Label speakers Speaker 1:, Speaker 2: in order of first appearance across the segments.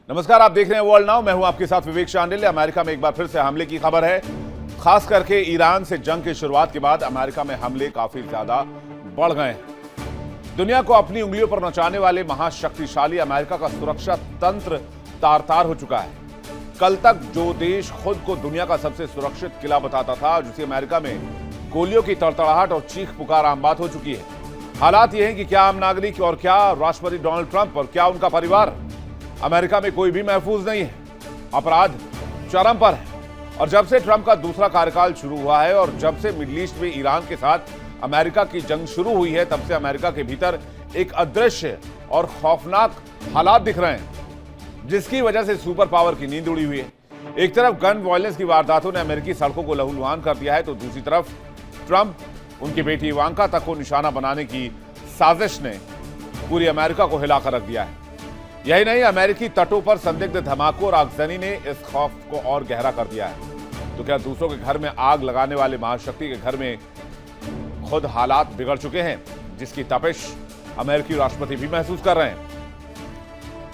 Speaker 1: नमस्कार, आप देख रहे हैं वर्ल्ड नाउ। मैं हूं आपके साथ विवेक शांडिल्य। अमेरिका में एक बार फिर से हमले की खबर है। खास करके ईरान से जंग की शुरुआत के बाद अमेरिका में हमले काफी ज्यादा बढ़ गए हैं। दुनिया को अपनी उंगलियों पर नचाने वाले महाशक्तिशाली अमेरिका का सुरक्षा तंत्र तार तार हो चुका है। कल तक जो देश खुद को दुनिया का सबसे सुरक्षित किला बताता था, जिसे अमेरिका में गोलियों की तड़तड़ाहट और चीख पुकार आम बात हो चुकी है। हालात यह है कि क्या आम नागरिक और क्या राष्ट्रपति डोनाल्ड ट्रंप और क्या उनका परिवार, अमेरिका में कोई भी महफूज नहीं है। अपराध चरम पर है। और जब से ट्रंप का दूसरा कार्यकाल शुरू हुआ है और जब से मिडिल ईस्ट में ईरान के साथ अमेरिका की जंग शुरू हुई है, तब से अमेरिका के भीतर एक अदृश्य और खौफनाक हालात दिख रहे हैं, जिसकी वजह से सुपर पावर की नींद उड़ी हुई है। एक तरफ गन वायलेंस की वारदातों ने अमेरिकी सड़कों को लहूलुहान कर दिया है, तो दूसरी तरफ ट्रंप, उनकी बेटी इवांका तक को निशाना बनाने की साजिश ने पूरी अमेरिका को हिलाकर रख दिया है। यही नहीं, अमेरिकी तटों पर संदिग्ध धमाकों और आगजनी ने इस खौफ को और गहरा कर दिया है। तो क्या दूसरों के घर में आग लगाने वाले महाशक्ति के घर में खुद हालात बिगड़ चुके हैं, जिसकी तपिश अमेरिकी राष्ट्रपति भी महसूस कर रहे हैं?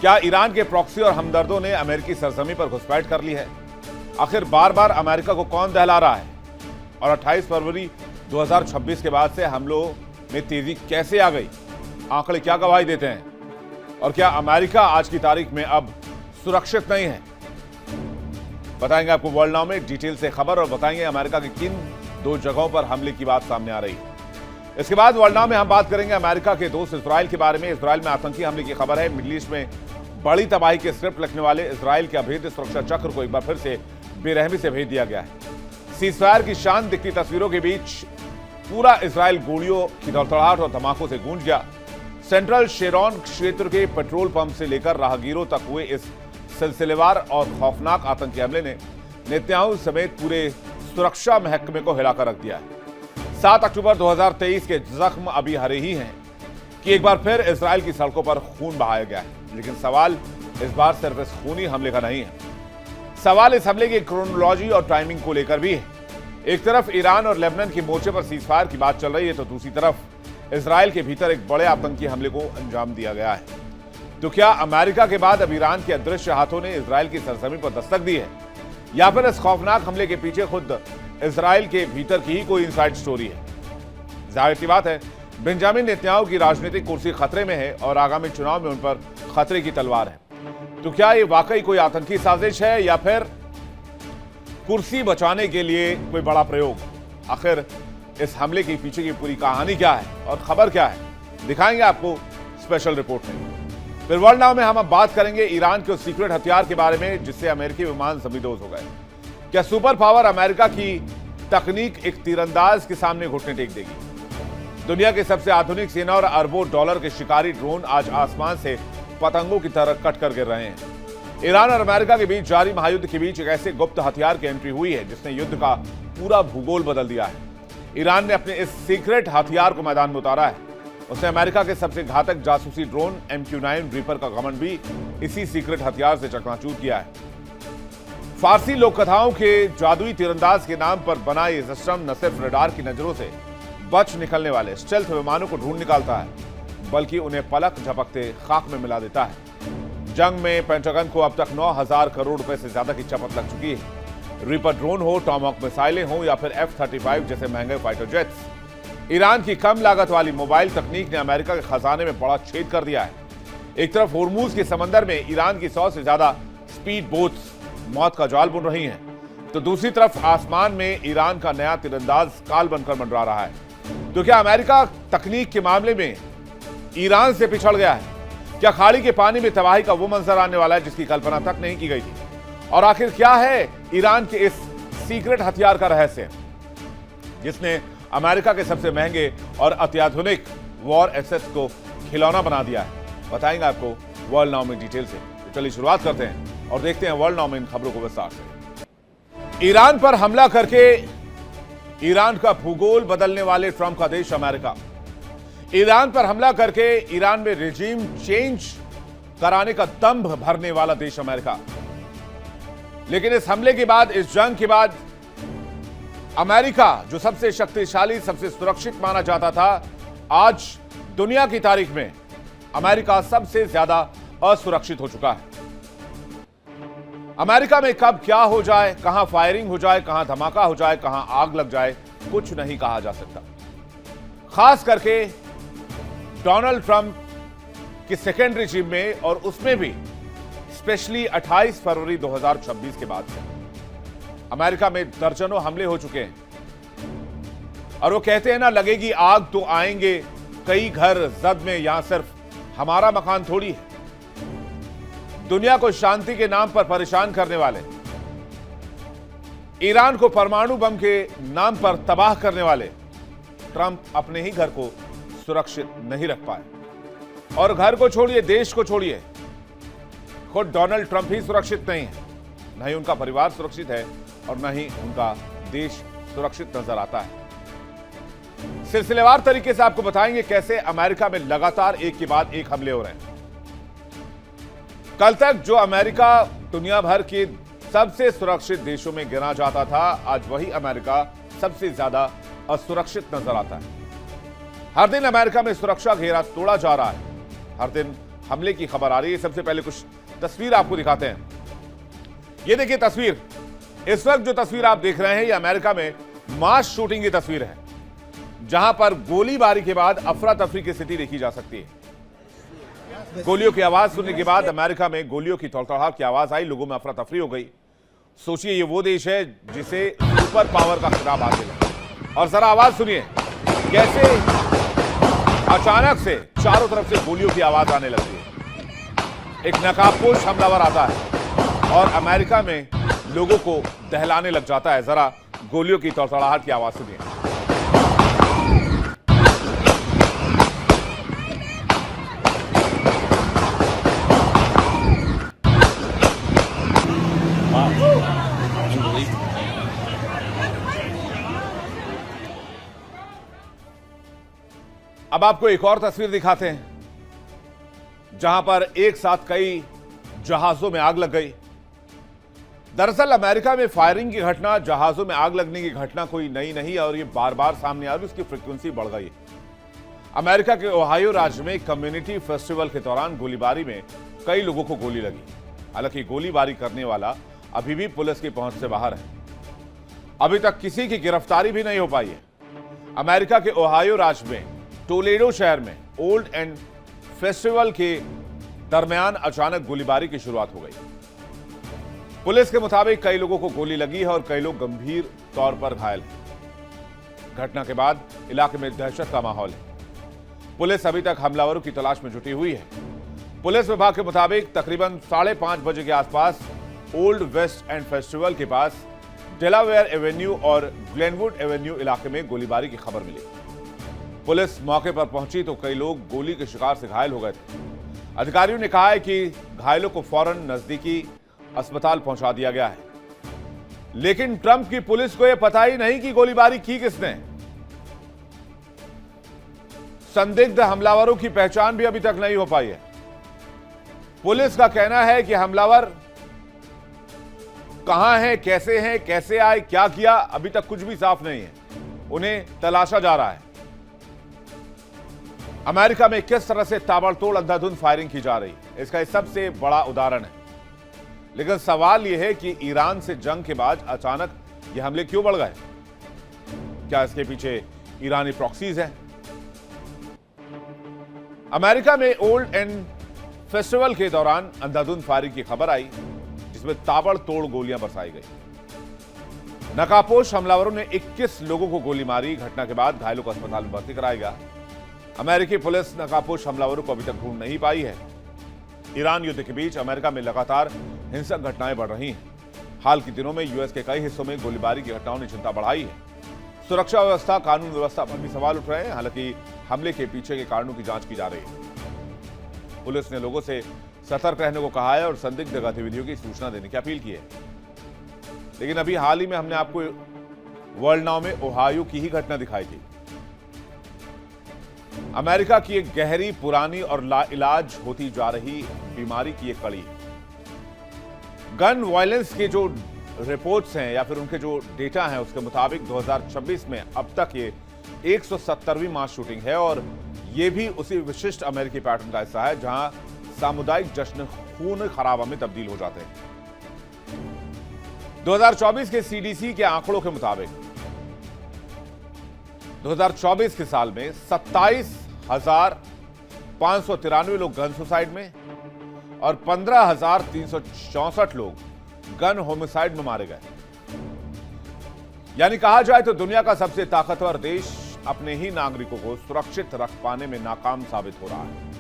Speaker 1: क्या ईरान के प्रॉक्सी और हमदर्दों ने अमेरिकी सरजमी पर घुसपैठ कर ली है? आखिर बार बार अमेरिका को कौन दहला रहा है? और 28 फरवरी 2026 के बाद से हमलों में तेजी कैसे आ गई? आंकड़े क्या गवाही देते हैं? और क्या अमेरिका आज की तारीख में अब सुरक्षित नहीं है? बताएंगे आपको वर्ल्ड नाउ में डिटेल से खबर, और बताएंगे अमेरिका की किन दो जगहों पर हमले की बात सामने आ रही है। इसके बाद वर्ल्ड नाउ में हम बात करेंगे अमेरिका के दोस्त इजराइल के बारे में। इजराइल में आतंकी हमले की खबर है। मिडिल ईस्ट में बड़ी तबाही के स्क्रिप्ट लिखने वाले इजराइल के अभेद्य सुरक्षा चक्र को एक बार फिर से बेरहमी से भेज दिया गया है। सीजफायर की शान दिखती तस्वीरों के बीच पूरा इजराइल गोलियों की तड़तड़ाहट और धमाकों से गूंज गया। सेंट्रल शेरॉन क्षेत्र के पेट्रोल पंप से लेकर राहगीरों तक हुए इस सिलसिलेवार और खौफनाक आतंकी हमले ने नेतन्याहू समेत पूरे सुरक्षा महकमे को हिलाकर रख दिया है। 7 अक्टूबर 2023 के जख्म अभी हरे ही हैं कि एक बार फिर इजराइल की सड़कों पर खून बहाया गया है। लेकिन सवाल इस बार सिर्फ इस खूनी हमले का नहीं है। सवाल इस हमले की क्रोनोलॉजी और टाइमिंग को लेकर भी है। एक तरफ ईरान और लेबनान के मोर्चे पर सीजफायर की बात चल रही है, तो दूसरी तरफ इजराइल के भीतर एक बड़े आतंकी हमले को अंजाम दिया गया है। तो क्या अमेरिका के बाद अब ईरान के अदृश्य हाथों ने इजराइल की सरजमी पर दस्तक दी है, या फिर इस खौफनाक हमले के पीछे खुद इजराइल के भीतर की ही कोई इनसाइड स्टोरी है? जाहिर सी बात है, बेंजामिन नेतन्याहू की राजनीतिक कुर्सी खतरे में है और आगामी चुनाव में उन पर खतरे की तलवार है। तो क्या ये वाकई कोई आतंकी साजिश है, या फिर कुर्सी बचाने के लिए कोई बड़ा प्रयोग? आखिर इस हमले के पीछे की पूरी कहानी क्या है और खबर क्या है, दिखाएंगे आपको स्पेशल रिपोर्ट में। फिर वर्ल्ड नाउ में हम अब बात करेंगे ईरान के उस सीक्रेट हथियार के बारे में जिससे अमेरिकी विमान जमींदोज हो गए। क्या सुपर पावर अमेरिका की तकनीक एक तीरंदाज के सामने घुटने टेक देगी? दुनिया के सबसे आधुनिक सेना और अरबों डॉलर के शिकारी ड्रोन आज आसमान से पतंगों की तरह कट कर गिर रहे हैं। ईरान और अमेरिका के बीच जारी महायुद्ध के बीच एक ऐसे गुप्त हथियार की एंट्री हुई है जिसने युद्ध का पूरा भूगोल बदल दिया है। ईरान ने अपने इस सीक्रेट हथियार को मैदान में उतारा है। उसने अमेरिका के सबसे घातक जासूसी ड्रोन MQ-9 रीपर का घमंड भी इसी सीक्रेट हथियार से चकनाचूर किया है। फारसी लोक कथाओं के जादुई तीरंदाज के नाम पर बना ये सिस्टम न सिर्फ रडार की नजरों से बच निकलने वाले स्टेल्थ विमानों को ढूंढ निकालता है, बल्कि उन्हें पलक झपकते खाक में मिला देता है। जंग में पेंटागन को अब तक 9,000 करोड़ रुपए से ज्यादा की चपत लग चुकी है। रीपर ड्रोन हो, टॉमहॉक मिसाइलें हो, या फिर F-35 जैसे महंगे फाइटर जेट्स, ईरान की कम लागत वाली मोबाइल तकनीक ने अमेरिका के खजाने में बड़ा छेद कर दिया है। एक तरफ होर्मुज के समंदर में ईरान की 100 से ज्यादा स्पीड बोट्स मौत का जाल बुन रही हैं, तो दूसरी तरफ आसमान में ईरान का नया तीरंदाज काल बनकर मंडरा रहा है। तो क्या अमेरिका तकनीक के मामले में ईरान से पिछड़ गया है? क्या खाड़ी के पानी में तबाही का वो मंजर आने वाला है जिसकी कल्पना तक नहीं की गई थी? और आखिर क्या है ईरान के इस सीक्रेट हथियार का रहस्य जिसने अमेरिका के सबसे महंगे और अत्याधुनिक वॉर एसेट्स को खिलौना बना दिया है? बताएंगे आपको वर्ल्ड नाउ में डिटेल से। तो चलिए शुरुआत करते हैं और देखते हैं वर्ल्ड नाउ में इन खबरों को विस्तार से। ईरान पर हमला करके ईरान का भूगोल बदलने वाले ट्रंप का देश अमेरिका। ईरान पर हमला करके ईरान में रिजीम चेंज कराने का दंभ भरने वाला देश अमेरिका। लेकिन इस हमले के बाद, इस जंग के बाद अमेरिका, जो सबसे शक्तिशाली, सबसे सुरक्षित माना जाता था, आज दुनिया की तारीख में अमेरिका सबसे ज्यादा असुरक्षित हो चुका है। अमेरिका में कब क्या हो जाए, कहां फायरिंग हो जाए, कहां धमाका हो जाए, कहां आग लग जाए, कुछ नहीं कहा जा सकता। खास करके डोनाल्ड ट्रंप की सेकेंड रिजीम में, और उसमें भी स्पेशली 28 फरवरी 2026 के बाद से अमेरिका में दर्जनों हमले हो चुके हैं। और वो कहते हैं ना, लगेगी आग तो आएंगे कई घर जद में, यहां सिर्फ हमारा मकान थोड़ी है। दुनिया को शांति के नाम पर परेशान करने वाले, ईरान को परमाणु बम के नाम पर तबाह करने वाले ट्रंप अपने ही घर को सुरक्षित नहीं रख पाए। और घर को छोड़िए, देश को छोड़िए, खुद डोनाल्ड ट्रंप ही सुरक्षित नहीं है। न ही उनका परिवार सुरक्षित है और न ही उनका देश सुरक्षित नजर आता है। सिलसिलेवार तरीके से आपको बताएंगे कैसे अमेरिका में लगातार एक के बाद एक हमले हो रहे हैं। कल तक जो अमेरिका दुनिया भर के सबसे सुरक्षित देशों में गिना जाता था, आज वही अमेरिका सबसे ज्यादा असुरक्षित नजर आता है। हर दिन अमेरिका में सुरक्षा घेरा तोड़ा जा रहा है, हर दिन हमले की खबर आ रही है। सबसे पहले कुछ तस्वीर आपको दिखाते हैं। ये देखिए तस्वीर, इस वक्त जो तस्वीर आप देख रहे हैं, ये अमेरिका में मास शूटिंग की तस्वीर है, जहां पर गोलीबारी के बाद अफरा तफरी की स्थिति देखी जा सकती है। गोलियों की आवाज सुनने के बाद अमेरिका में गोलियों की थड़थड़ाहट की आवाज आई, लोगों में अफरा तफरी हो गई। सोचिए, ये वो देश है जिसे सुपर पावर का खिताब हासिल है। और जरा आवाज सुनिए, कैसे अचानक से चारों तरफ से गोलियों की आवाज आने लगती है। एक नकाबपोश हमलावर आता है और अमेरिका में लोगों को दहलाने लग जाता है। जरा गोलियों की थड़थड़ाहट की आवाज सुनिए। अब आपको एक और तस्वीर दिखाते हैं, जहां पर एक साथ कई जहाजों में आग लग गई। दरअसल अमेरिका में फायरिंग की घटना, जहाजों में आग लगने की घटना कोई नई नहीं, और ये बार बार सामने आ रही, उसकी फ्रीक्वेंसी बढ़ गई। अमेरिका के ओहायो राज्य में कम्युनिटी फेस्टिवल के दौरान गोलीबारी में कई लोगों को गोली लगी। हालांकि गोलीबारी करने वाला अभी भी पुलिस की पहुंच से बाहर है। अभी तक किसी की गिरफ्तारी भी नहीं हो पाई है। अमेरिका के ओहायो राज्य में टोलेडो शहर में ओल्ड एंड फेस्टिवल के दरमियान अचानक गोलीबारी की शुरुआत हो गई। पुलिस के मुताबिक कई लोगों को गोली लगी है और कई लोग गंभीर तौर पर घायल हैं। घटना के बाद इलाके में दहशत का माहौल है। पुलिस अभी तक हमलावरों की तलाश में जुटी हुई है। पुलिस विभाग के मुताबिक तकरीबन 5:30 बजे के आसपास ओल्ड वेस्ट एंड फेस्टिवल के पास डेलावेयर एवेन्यू और ग्लेनवुड एवेन्यू इलाके में गोलीबारी की खबर मिली। पुलिस मौके पर पहुंची तो कई लोग गोली के शिकार से घायल हो गए थे। अधिकारियों ने कहा है कि घायलों को फौरन नजदीकी अस्पताल पहुंचा दिया गया है। लेकिन ट्रंप की पुलिस को यह पता ही नहीं कि गोलीबारी की किसने। संदिग्ध हमलावरों की पहचान भी अभी तक नहीं हो पाई है। पुलिस का कहना है कि हमलावर कहां हैं, कैसे आए, क्या किया, अभी तक कुछ भी साफ नहीं है। उन्हें तलाशा जा रहा है। अमेरिका में किस तरह से ताबड़तोड़ अंधाधुंध फायरिंग की जा रही है, इसका यह सबसे बड़ा उदाहरण है। लेकिन सवाल यह है कि ईरान से जंग के बाद अचानक ये हमले क्यों बढ़ गए? क्या इसके पीछे ईरानी प्रॉक्सीज हैं? अमेरिका में ओल्ड एंड फेस्टिवल के दौरान अंधाधुंध फायरिंग की खबर आई, जिसमें ताबड़तोड़ गोलियां बरसाई गई। नकाबपोश हमलावरों ने 21 लोगों को गोली मारी। घटना के बाद घायलों को अस्पताल में भर्ती कराया गया। अमेरिकी पुलिस नकाबपोश हमलावरों को अभी तक ढूंढ नहीं पाई है। ईरान युद्ध के बीच अमेरिका में लगातार हिंसक घटनाएं बढ़ रही हैं। हाल के दिनों में यूएस के कई हिस्सों में गोलीबारी की घटनाओं ने चिंता बढ़ाई है। सुरक्षा व्यवस्था, कानून व्यवस्था पर भी सवाल उठ रहे हैं। हालांकि हमले के पीछे के कारणों की जांच की जा रही है। पुलिस ने लोगों से सतर्क रहने को कहा है और संदिग्ध गतिविधियों की सूचना देने की अपील की है। लेकिन अभी हाल ही में हमने आपको वर्ल्ड नाउ में ओहायो की ही घटना दिखाई थी। अमेरिका की एक गहरी, पुरानी और लाइलाज होती जा रही बीमारी की एक कड़ी। गन वायलेंस के जो रिपोर्ट्स हैं या फिर उनके जो डेटा हैं, उसके मुताबिक 2026 में अब तक ये 170वीं मास शूटिंग है और ये भी उसी विशिष्ट अमेरिकी पैटर्न का हिस्सा है जहां सामुदायिक जश्न खून खराबा में तब्दील हो जाते हैं। 2024 के सीडीसी के आंकड़ों के मुताबिक 2024 के साल में 27,593 लोग गन सुसाइड में और 15,364 लोग गन होमिसाइड में मारे गए। यानी कहा जाए तो दुनिया का सबसे ताकतवर देश अपने ही नागरिकों को सुरक्षित रख पाने में नाकाम साबित हो रहा है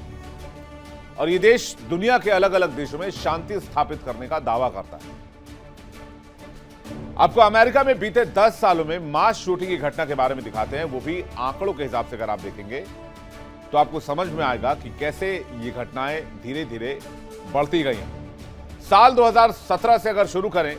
Speaker 1: और ये देश दुनिया के अलग अलग देशों में शांति स्थापित करने का दावा करता है। आपको अमेरिका में बीते 10 सालों में मास शूटिंग की घटना के बारे में दिखाते हैं, वो भी आंकड़ों के हिसाब से। अगर आप देखेंगे तो आपको समझ में आएगा कि कैसे ये घटनाएं धीरे धीरे बढ़ती गई हैं। साल 2017 से अगर शुरू करें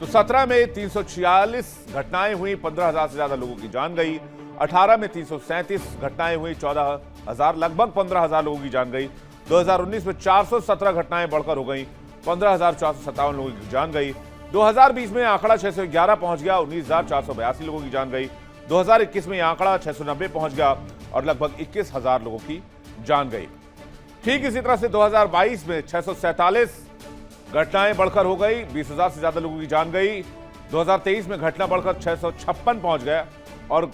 Speaker 1: तो 17 में 346 घटनाएं हुई, 15,000 से ज्यादा लोगों की जान गई। 18 में 337 घटनाएं हुई, 14,000 लगभग 15,000 लोगों की जान गई। 2019 में 417 घटनाएं बढ़कर हो गई, 15,457 लोगों की जान गई। 2020 में आंकड़ा 611 पहुंच गया, 19,482 लोगों की जान गई। 2021 में आंकड़ा 690 पहुंच गया और लगभग 21,000 लोगों की जान गई। ठीक इसी तरह से 2022 में 647 घटनाएं बढ़कर हो गई, 20,000 से ज्यादा लोगों की जान गई। 2023 में घटना बढ़कर 656 पहुंच गया और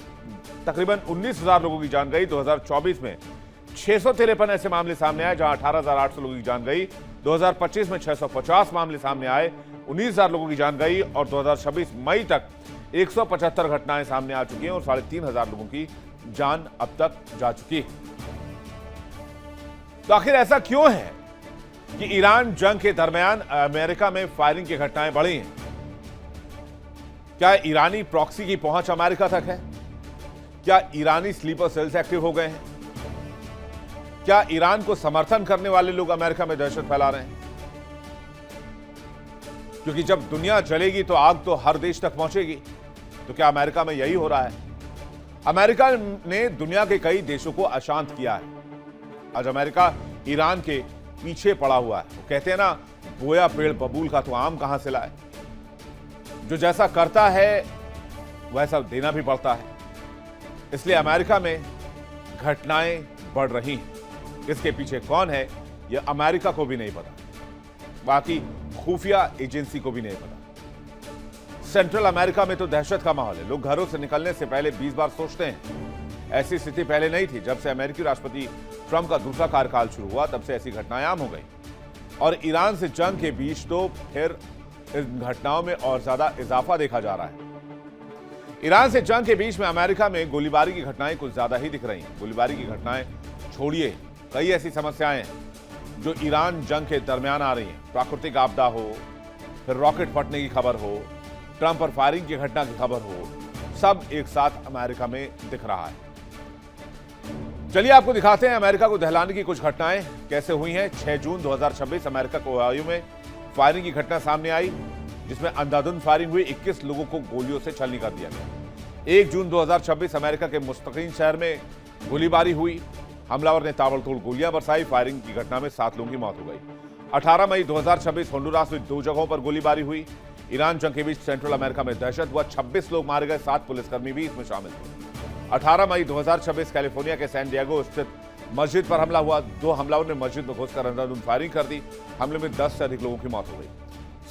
Speaker 1: तकरीबन 19,000 लोगों की जान गई। 2024 में 653 ऐसे मामले सामने आए जहां 18,800 लोगों की जान गई। 2025 में 650 मामले सामने आए, 19,000 लोगों की जान गई और 2026 मई तक 175 घटनाएं सामने आ चुकी हैं और 3,500 लोगों की जान अब तक जा चुकी है। तो आखिर ऐसा क्यों है कि ईरान जंग के दरमियान अमेरिका में फायरिंग की घटनाएं बढ़ी हैं? क्या ईरानी प्रॉक्सी की पहुंच अमेरिका तक है? क्या ईरानी स्लीपर सेल्स एक्टिव हो गए हैं? क्या ईरान को समर्थन करने वाले लोग अमेरिका में दहशत फैला रहे हैं? क्योंकि जब दुनिया जलेगी तो आग तो हर देश तक पहुंचेगी। तो क्या अमेरिका में यही हो रहा है? अमेरिका ने दुनिया के कई देशों को अशांत किया है। आज अमेरिका ईरान के पीछे पड़ा हुआ है। वो कहते हैं ना, बोया पेड़ बबूल का तो आम कहां से लाए। जो जैसा करता है वैसा देना भी पड़ता है। इसलिए अमेरिका में घटनाएं बढ़ रही हैं। इसके पीछे कौन है यह अमेरिका को भी नहीं पता, बाकी खुफिया एजेंसी को भी नहीं पता। सेंट्रल अमेरिका में तो दहशत का माहौल है। लोग घरों से निकलने से पहले 20 बार सोचते हैं। ऐसी स्थिति पहले नहीं थी। जब से अमेरिकी राष्ट्रपति ट्रंप का दूसरा कार्यकाल शुरू हुआ तब से ऐसी घटनाएं आम हो गई और ईरान से जंग के बीच तो फिर इन घटनाओं में और ज्यादा इजाफा देखा जा रहा है। ईरान से जंग के बीच में अमेरिका में गोलीबारी की घटनाएं कुछ ज्यादा ही दिख रही हैं। गोलीबारी की घटनाएं छोड़िए, कई ऐसी समस्याएं जो ईरान जंग के दरमियान आ रही हैं। प्राकृतिक आपदा हो, फिर रॉकेट फटने की खबर हो, ट्रंप पर फायरिंग की घटना की खबर हो, सब एक साथ अमेरिका में दिख रहा है। चलिए आपको दिखाते हैं अमेरिका को दहलाने की कुछ घटनाएं कैसे हुई हैं। 6 जून 2026 अमेरिका के ओहायो में फायरिंग की घटना सामने आई, जिसमें अंधाधुंध फायरिंग हुई, 21 लोगों को गोलियों से छलनी कर दिया गया। 1 जून 2026 अमेरिका के मुस्तकीन शहर में गोलीबारी हुई, हमलावर ने ताबड़तोड़ गोलियां बरसाई, फायरिंग की घटना में 7 लोगों की मौत हो गई। 18 मई 2026 होंडुरास में 2 जगहों पर गोलीबारी हुई। ईरान जंग के बीच सेंट्रल अमेरिका में दहशत हुआ, 26 लोग मारे गए, 7 पुलिसकर्मी भी इसमें शामिल थे। 18 मई 2026 कैलिफोर्निया के सैन डिएगो स्थित मस्जिद पर हमला हुआ। 2 हमलावरों ने मस्जिद में घुसकर अंधाधुंध फायरिंग कर दी। हमले में 10 से अधिक लोगों की मौत हो गई।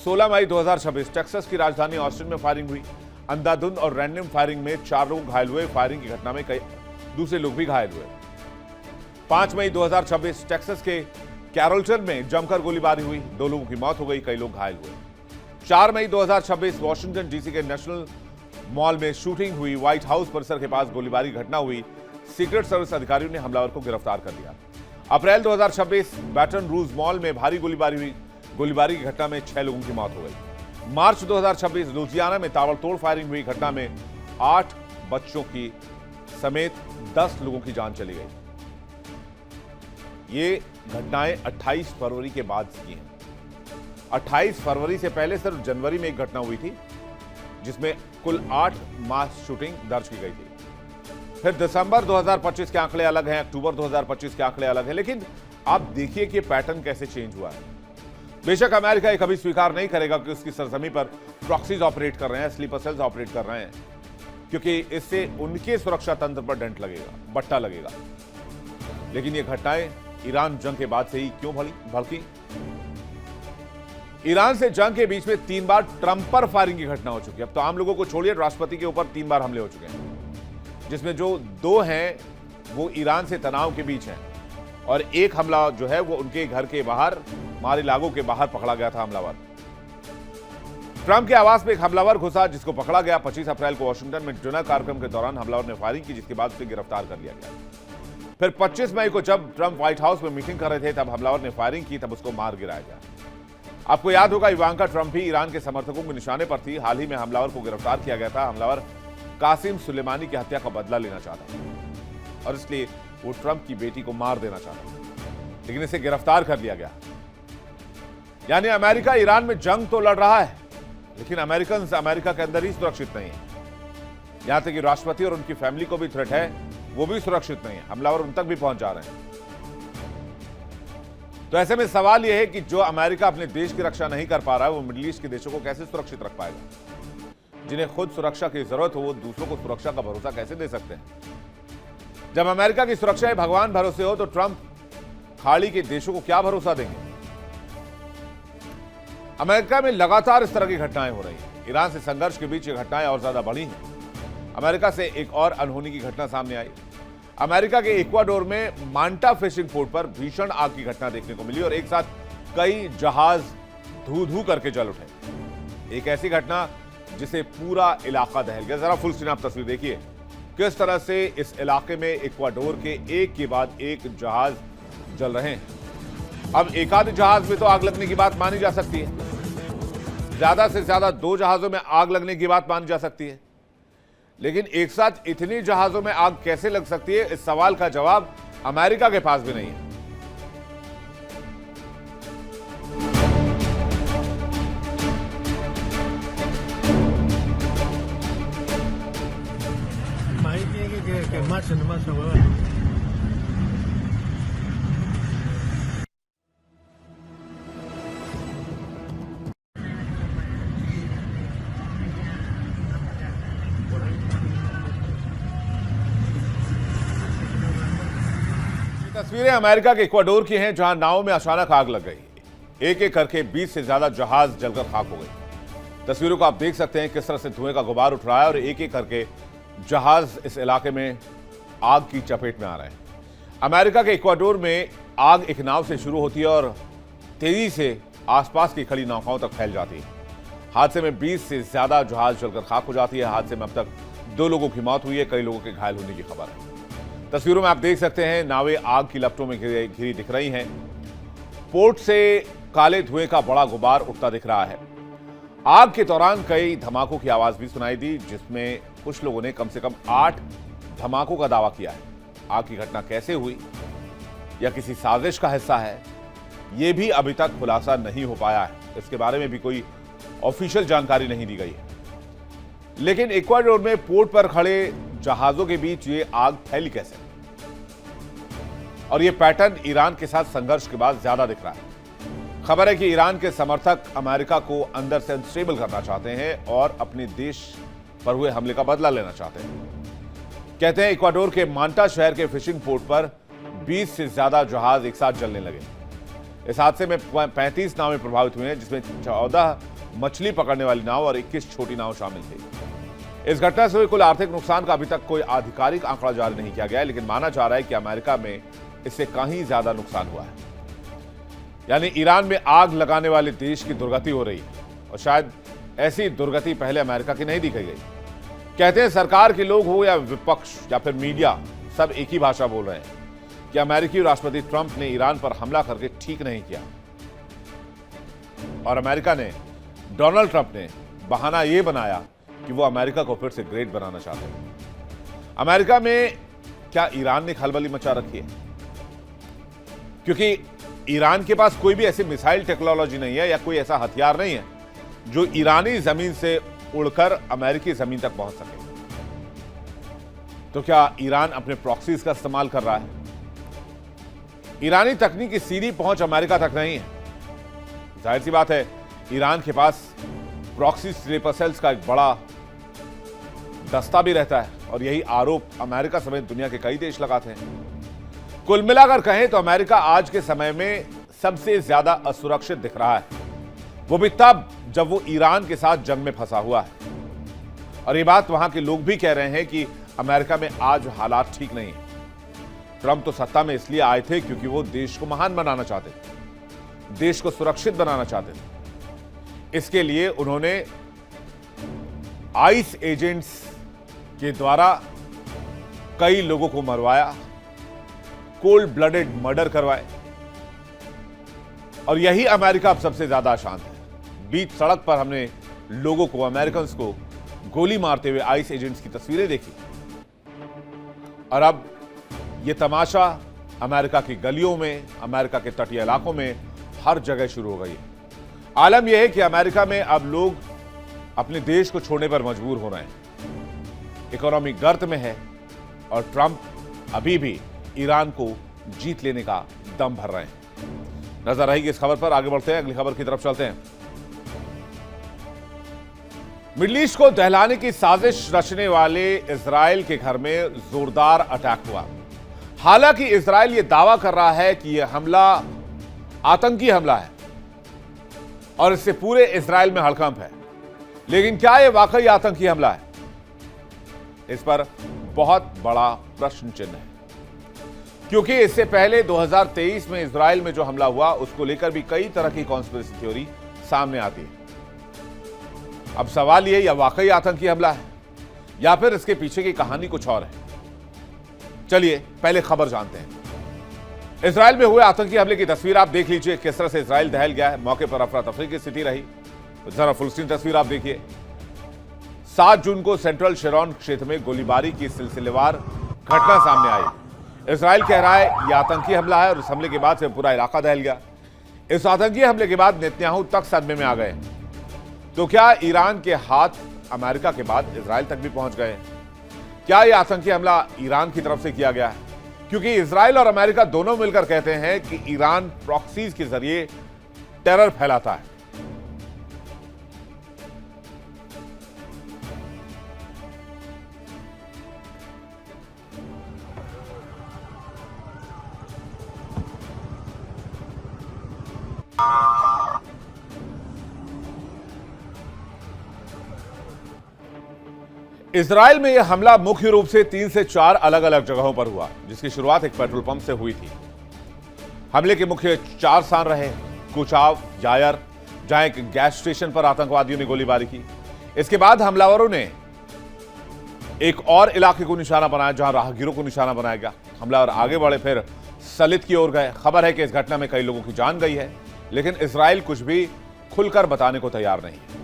Speaker 1: 16 मई 2026 टेक्सास की राजधानी ऑस्टिन में फायरिंग हुई। अंधाधुंध और रैंडम फायरिंग में 4 लोग घायल हुए। फायरिंग की घटना में कई दूसरे लोग भी घायल हुए। 5 मई 2026 टेक्सास के कैरोल्टन में जमकर गोलीबारी हुई, 2 लोगों की मौत हो गई, कई लोग घायल हुए। 4 मई 2026 वॉशिंगटन डीसी के नेशनल मॉल में शूटिंग हुई। व्हाइट हाउस परिसर के पास गोलीबारी घटना हुई, सीक्रेट सर्विस अधिकारियों ने हमलावर को गिरफ्तार कर लिया। अप्रैल 2026 बैटन रूज मॉल में भारी गोलीबारी हुई, गोलीबारी की घटना में 6 लोगों की मौत हो गई। मार्च 2026 लुजियाना में ताबड़तोड़ फायरिंग हुई, घटना में 8 बच्चों की समेत 10 लोगों की जान चली गई। ये घटनाएं 28 फरवरी के बाद की हैं। 28 फरवरी से पहले सिर्फ जनवरी में एक घटना हुई थी, जिसमें कुल 8 मास शूटिंग दर्ज की गई थी। फिर दिसंबर 2025 के आंकड़े अलग हैं, अक्टूबर 2025 के आंकड़े अलग हैं, लेकिन आप देखिए कि पैटर्न कैसे चेंज हुआ है। बेशक अमेरिका ये कभी स्वीकार नहीं करेगा कि उसकी सरजमी पर प्रॉक्सीज ऑपरेट कर रहे हैं, स्लीपर सेल्स ऑपरेट कर रहे हैं, क्योंकि इससे उनके सुरक्षा तंत्र पर डेंट लगेगा, बट्टा लगेगा। लेकिन ये घटनाएं ईरान जंग के बाद से ही क्यों भड़की? ईरान से जंग के बीच में 3 बार ट्रंप पर फायरिंग की घटना हो चुकी है। अब तो आम लोगों को छोड़िए, राष्ट्रपति के ऊपर 3 बार हमले हो चुके हैं, जिसमें जो 2 हैं वो ईरान से तनाव के बीच हैं और एक हमला जो है वो उनके घर के बाहर, मार-ए-लागो के बाहर पकड़ा गया था हमलावर। ट्रंप के आवास में एक हमलावर घुसा जिसको पकड़ा गया। 25 अप्रैल को वॉशिंगटन में डिनर कार्यक्रम के दौरान हमलावर ने फायरिंग की, जिसके बाद उसे गिरफ्तार कर लिया गया। फिर 25 मई को जब ट्रंप व्हाइट हाउस में मीटिंग कर रहे थे तब हमलावर ने फायरिंग की, तब उसको मार गिराया गया। आपको याद होगा इवांका ट्रंप भी ईरान के समर्थकों के निशाने पर थी। हाल ही में हमलावर को गिरफ्तार किया गया था। हमलावर कासिम सुलेमानी की हत्या का बदला लेना चाहता था और इसलिए वो ट्रंप की बेटी को मार देना चाहता था, लेकिन इसे गिरफ्तार कर लिया गया। यानी अमेरिका ईरान में जंग तो लड़ रहा है, लेकिन अमेरिकन अमेरिका के अंदर ही सुरक्षित नहीं है। यहां तक कि राष्ट्रपति और उनकी फैमिली को भी थ्रेट है, वो भी सुरक्षित नहीं है। हमलावर उन तक भी पहुंच जा रहे हैं। तो ऐसे में सवाल यह है कि जो अमेरिका अपने देश की रक्षा नहीं कर पा रहा है, वो मिडिल ईस्ट के देशों को कैसे सुरक्षित रख पाएगा। जिन्हें खुद सुरक्षा की जरूरत हो, वो दूसरों को सुरक्षा का भरोसा कैसे दे सकते हैं। जब अमेरिका की सुरक्षा ही भगवान भरोसे हो, तो ट्रंप खाड़ी के देशों को क्या भरोसा देंगे। अमेरिका में लगातार इस तरह की घटनाएं हो रही हैं। ईरान से संघर्ष के बीच ये घटनाएं और ज्यादा बढ़ी हैं। अमेरिका से एक और अनहोनी की घटना सामने आई। अमेरिका के इक्वाडोर में मांटा फिशिंग पोर्ट पर भीषण आग की घटना देखने को मिली और एक साथ कई जहाज धू धू करके जल उठे। एक ऐसी घटना जिसे पूरा इलाका दहल गया। जरा फुल स्क्रीन आप तस्वीर देखिए, किस तरह से इस इलाके में इक्वाडोर के एक के बाद एक जहाज जल रहे हैं। अब एक आध जहाज में तो आग लगने की बात मानी जा सकती है, ज्यादा से ज्यादा 2 जहाजों में आग लगने की बात मानी जा सकती है, लेकिन एक साथ इतनी जहाजों में आग कैसे लग सकती है, इस सवाल का जवाब अमेरिका के पास भी नहीं है। तस्वीरें अमेरिका के इक्वाडोर की हैं, जहां नाव में अचानक आग लग गई। एक एक करके 20 से ज्यादा जहाज जलकर खाक हो गए। तस्वीरों को आप देख सकते हैं किस तरह से धुएं का गुबार उठ रहा है और एक एक करके जहाज इस इलाके में आग की चपेट में आ रहे हैं। अमेरिका के इक्वाडोर में आग एक नाव से शुरू होती है और तेजी से आसपास की खड़ी नौकाओं तक फैल जाती है। हादसे में 20 से ज्यादा जहाज जलकर खाक हो जाती है। हादसे में अब तक 2 लोगों की मौत हुई है, कई लोगों के घायल होने की खबर है। तस्वीरों में आप देख सकते हैं नावें आग की लपटों में घिरी दिख रही हैं। पोर्ट से काले धुएं का बड़ा गुबार उठता दिख रहा है। आग के दौरान कई धमाकों की आवाज भी सुनाई दी, जिसमें कुछ लोगों ने कम से कम 8 धमाकों का दावा किया है। आग की घटना कैसे हुई या किसी साजिश का हिस्सा है, यह भी अभी तक खुलासा नहीं हो पाया है। इसके बारे में भी कोई ऑफिशियल जानकारी नहीं दी गई है। लेकिन इक्वाडोर में पोर्ट पर खड़े जहाजों के बीच ये आग फैली कैसे, और ये पैटर्न ईरान के साथ संघर्ष के बाद ज्यादा दिख रहा है। खबर है कि ईरान के समर्थक अमेरिका को अंदर से अनस्टेबल करना चाहते हैं और अपने देश पर हुए हमले का बदला लेना चाहते हैं। कहते हैं इक्वाडोर के मांटा शहर के फिशिंग पोर्ट पर 20 से ज्यादा जहाज एक साथ जलने लगे। इस हादसे में 35 नावें प्रभावित हुई हैं, जिसमें 14 मछली पकड़ने वाली नाव और 21 छोटी नाव शामिल थी। इस घटना से हुए कुल आर्थिक नुकसान का अभी तक कोई आधिकारिक आंकड़ा जारी नहीं किया गया है, लेकिन माना जा रहा है कि अमेरिका में इससे कहीं ज्यादा नुकसान हुआ है। यानी ईरान में आग लगाने वाले देश की दुर्गति हो रही है और शायद ऐसी दुर्गति पहले अमेरिका की नहीं दिखाई गई। कहते हैं सरकार के लोग हो या विपक्ष या फिर मीडिया, सब एक ही भाषा बोल रहे हैं कि अमेरिकी राष्ट्रपति ट्रंप ने ईरान पर हमला करके ठीक नहीं किया और अमेरिका ने, डोनाल्ड ट्रंप ने बहाना यह बनाया कि वो अमेरिका को फिर से ग्रेट बनाना चाहते हैं। अमेरिका में क्या ईरान ने खलबली मचा रखी है? क्योंकि ईरान के पास कोई भी ऐसी मिसाइल टेक्नोलॉजी नहीं है या कोई ऐसा हथियार नहीं है जो ईरानी जमीन से उड़कर अमेरिकी जमीन तक पहुंच सके। तो क्या ईरान अपने प्रॉक्सीज का इस्तेमाल कर रहा है? ईरानी तकनीक की सीधी पहुंच अमेरिका तक नहीं है। जाहिर सी बात है, ईरान के पास प्रॉक्सी स्नाइपर सेल्स का एक बड़ा दस्ता भी रहता है और यही आरोप अमेरिका समेत दुनिया के कई देश लगाते हैं। कुल मिलाकर कहें तो अमेरिका आज के समय में सबसे ज्यादा असुरक्षित दिख रहा है। वो भी तब जब वो ईरान के साथ जंग में फंसा हुआ है। और ये बात वहां के लोग भी कह रहे हैं कि अमेरिका में आज हालात ठीक नहीं है। ट्रंप तो सत्ता में इसलिए आए थे क्योंकि वो देश को महान बनाना चाहते थे, देश को सुरक्षित बनाना चाहते थे। इसके लिए उन्होंने आइस एजेंट्स के द्वारा कई लोगों को मरवाया, कोल्ड ब्लडेड मर्डर करवाए। और यही अमेरिका अब सबसे ज्यादा अशांत है। बीच सड़क पर हमने लोगों को, अमेरिकन को गोली मारते हुए आइस एजेंट्स की तस्वीरें देखी। और अब यह तमाशा अमेरिका की गलियों में, अमेरिका के तटीय इलाकों में हर जगह शुरू हो गई है। आलम यह है कि अमेरिका में अब लोग अपने देश को छोड़ने पर मजबूर हो रहे हैं। इकोनॉमी गर्त में है और ट्रंप अभी भी ईरान को जीत लेने का दम भर रहे हैं। नजर रहेगी इस खबर पर। आगे बढ़ते हैं, अगली खबर की तरफ चलते हैं। मिडिल ईस्ट को दहलाने की साजिश रचने वाले इजराइल के घर में जोरदार अटैक हुआ। हालांकि इजराइल यह दावा कर रहा है कि यह हमला आतंकी हमला है और इससे पूरे इजराइल में हड़कंप है, लेकिन क्या यह वाकई आतंकी हमला है? इस पर बहुत बड़ा प्रश्न चिन्ह है, क्योंकि इससे पहले 2023 में इजराइल में जो हमला हुआ उसको लेकर भी कई तरह की कॉन्स्पिरेसी थ्योरी सामने आती है। अब सवाल यह वाकई आतंकी हमला है या फिर इसके पीछे की कहानी कुछ और है। चलिए पहले खबर जानते हैं। इजराइल में हुए आतंकी हमले की तस्वीर आप देख लीजिए, किस तरह से इजराइल दहल गया है। मौके पर अफरा तफरी की स्थिति रही। जरा फुल स्क्रीन तस्वीर आप देखिए। 7 जून को सेंट्रल शेरॉन क्षेत्र में गोलीबारी की सिलसिलेवार घटना सामने आई। इजराइल कह रहा है यह आतंकी हमला है और इस हमले के बाद से पूरा इलाका दहल गया। इस आतंकी हमले के बाद नेतन्याहू तक सदमे में आ गए। तो क्या ईरान के हाथ अमेरिका के बाद इजराइल तक भी पहुंच गए? क्या यह आतंकी हमला ईरान की तरफ से किया गया है? क्योंकि इजराइल और अमेरिका दोनों मिलकर कहते हैं कि ईरान प्रॉक्सीज के जरिए टेरर फैलाता है। इजराइल में यह हमला मुख्य रूप से 3 से 4 अलग अलग जगहों पर हुआ, जिसकी शुरुआत एक पेट्रोल पंप से हुई थी। हमले के मुख्य 4 स्थान रहे कुचाव, यायर, जहां एक गैस स्टेशन पर आतंकवादियों ने गोलीबारी की। इसके बाद हमलावरों ने एक और इलाके को निशाना बनाया जहां राहगीरों को निशाना बनाया गया। हमलावर आगे बढ़े, फिर सलित की ओर गए। खबर है कि इस घटना में कई लोगों की जान गई है, लेकिन इजराइल कुछ भी खुलकर बताने को तैयार नहीं है।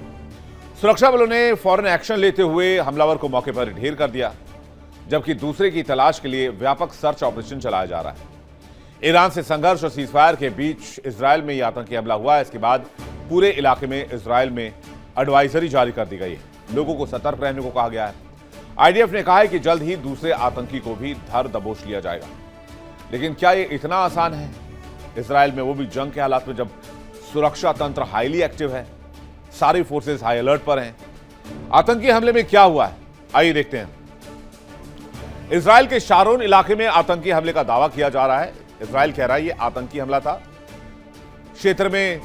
Speaker 1: सुरक्षा बलों ने फौरन एक्शन लेते हुए हमलावर को मौके पर ढेर कर दिया, जबकि दूसरे की तलाश के लिए व्यापक सर्च ऑपरेशन चलाया जा रहा है। ईरान से संघर्ष और सीजफायर के बीच इजराइल में यह आतंकी हमला हुआ है। इसके बाद पूरे इलाके में इजराइल में एडवाइजरी जारी कर दी गई है। लोगों को सतर्क रहने को कहा गया है। आईडीएफ ने कहा है कि जल्द ही दूसरे आतंकी को भी धर दबोच लिया जाएगा। लेकिन क्या यह इतना आसान है? इजराइल में वो भी जंग के हालात में, जब सुरक्षा तंत्र हाईली एक्टिव है, सारी फोर्सेस हाई अलर्ट पर हैं। आतंकी हमले में क्या हुआ है, आइए देखते हैं। इजराइल के शारोन इलाके में आतंकी हमले का दावा किया जा रहा है। इजराइल कह रहा है यह आतंकी हमला था। क्षेत्र में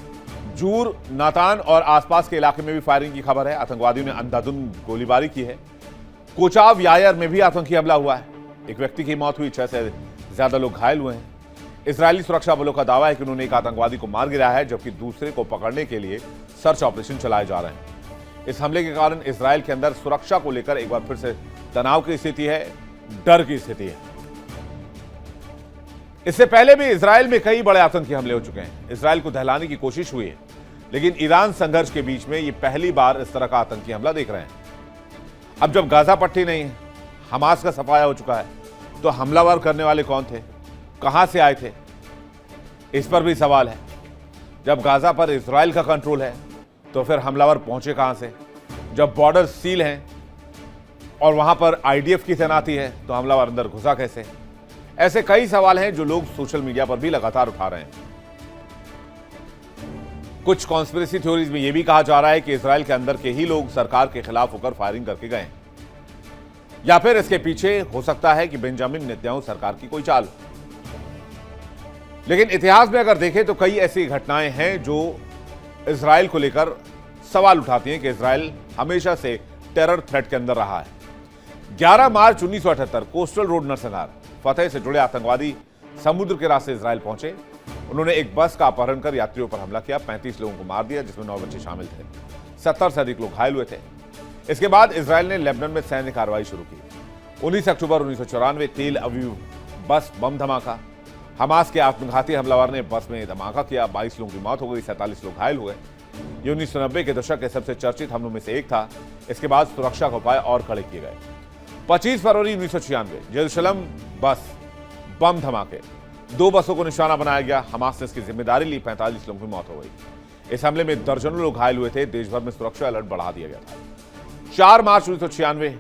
Speaker 1: जूर, नातान और आसपास के इलाके में भी फायरिंग की खबर है। आतंकवादियों ने अंधाधुंध गोलीबारी की है। कोचाव, यायर में भी आतंकी हमला हुआ है। एक व्यक्ति की मौत हुई, 6 से ज्यादा लोग घायल हुए हैं। इजरायली सुरक्षा बलों का दावा है कि उन्होंने एक आतंकवादी को मार गिराया है, जबकि दूसरे को पकड़ने के लिए सर्च ऑपरेशन चलाए जा रहे हैं। इस हमले के कारण इजराइल के अंदर सुरक्षा को लेकर एक बार फिर से तनाव की स्थिति है, डर की स्थिति है। इससे पहले भी इजराइल में कई बड़े आतंकी हमले हो चुके हैं। इजराइल को दहलाने की कोशिश हुई है, लेकिन ईरान संघर्ष के बीच में यह पहली बार इस तरह का आतंकी हमला देख रहे हैं। अब जब गाजा पट्टी नहीं है, हमास का सफाया हो चुका है, तो हमलावर करने वाले कौन थे, कहां से आए थे, इस पर भी सवाल है। जब गाजा पर इजराइल का कंट्रोल है, तो फिर हमलावर पहुंचे कहां से? जब बॉर्डर सील हैं और वहां पर आईडीएफ की तैनाती है, तो हमलावर अंदर घुसा कैसे? ऐसे कई सवाल हैं जो लोग सोशल मीडिया पर भी लगातार उठा रहे हैं। कुछ कॉन्स्पिरेसी थ्योरीज में यह भी कहा जा रहा है कि इजराइल के अंदर के ही लोग सरकार के खिलाफ होकर फायरिंग करके गए, या फिर इसके पीछे हो सकता है कि बेंजामिन नेतन्याहू सरकार की कोई चाल। लेकिन इतिहास में अगर देखें तो कई ऐसी घटनाएं हैं जो इजराइल को लेकर सवाल उठाती हैं कि इजराइल हमेशा से टेरर थ्रेट के अंदर रहा है। 11 मार्च 1978 कोस्टल रोड नरसंहार, फतेह से जुड़े आतंकवादी समुद्र के रास्ते इजराइल पहुंचे। उन्होंने एक बस का अपहरण कर यात्रियों पर हमला किया, 35 लोगों को मार दिया, जिसमें 9 बच्चे शामिल थे। 70 से अधिक लोग घायल हुए थे। इसके बाद इजराइल ने लेबनान में सैन्य कार्रवाई शुरू की। 19 अक्टूबर 1994 तेल अवीव बस बम धमाका, हमास के आत्मघाती हमलावर ने बस में धमाका किया, 22 लोगों की मौत हो गई, 47 लोग घायल हुए। ये 1990 के दशक के सबसे चर्चित हमलों में से एक था। इसके बाद सुरक्षा के उपाय और कड़े किए गए। 25 फरवरी 1996 जेरूसलम बस बम धमाके, 2 बसों को निशाना बनाया गया, हमास ने इसकी जिम्मेदारी ली, 45 लोगों की मौत हो गई। इस हमले में दर्जनों लोग घायल हुए थे। देश भर में सुरक्षा अलर्ट बढ़ा दिया गया था। 4 मार्च 1996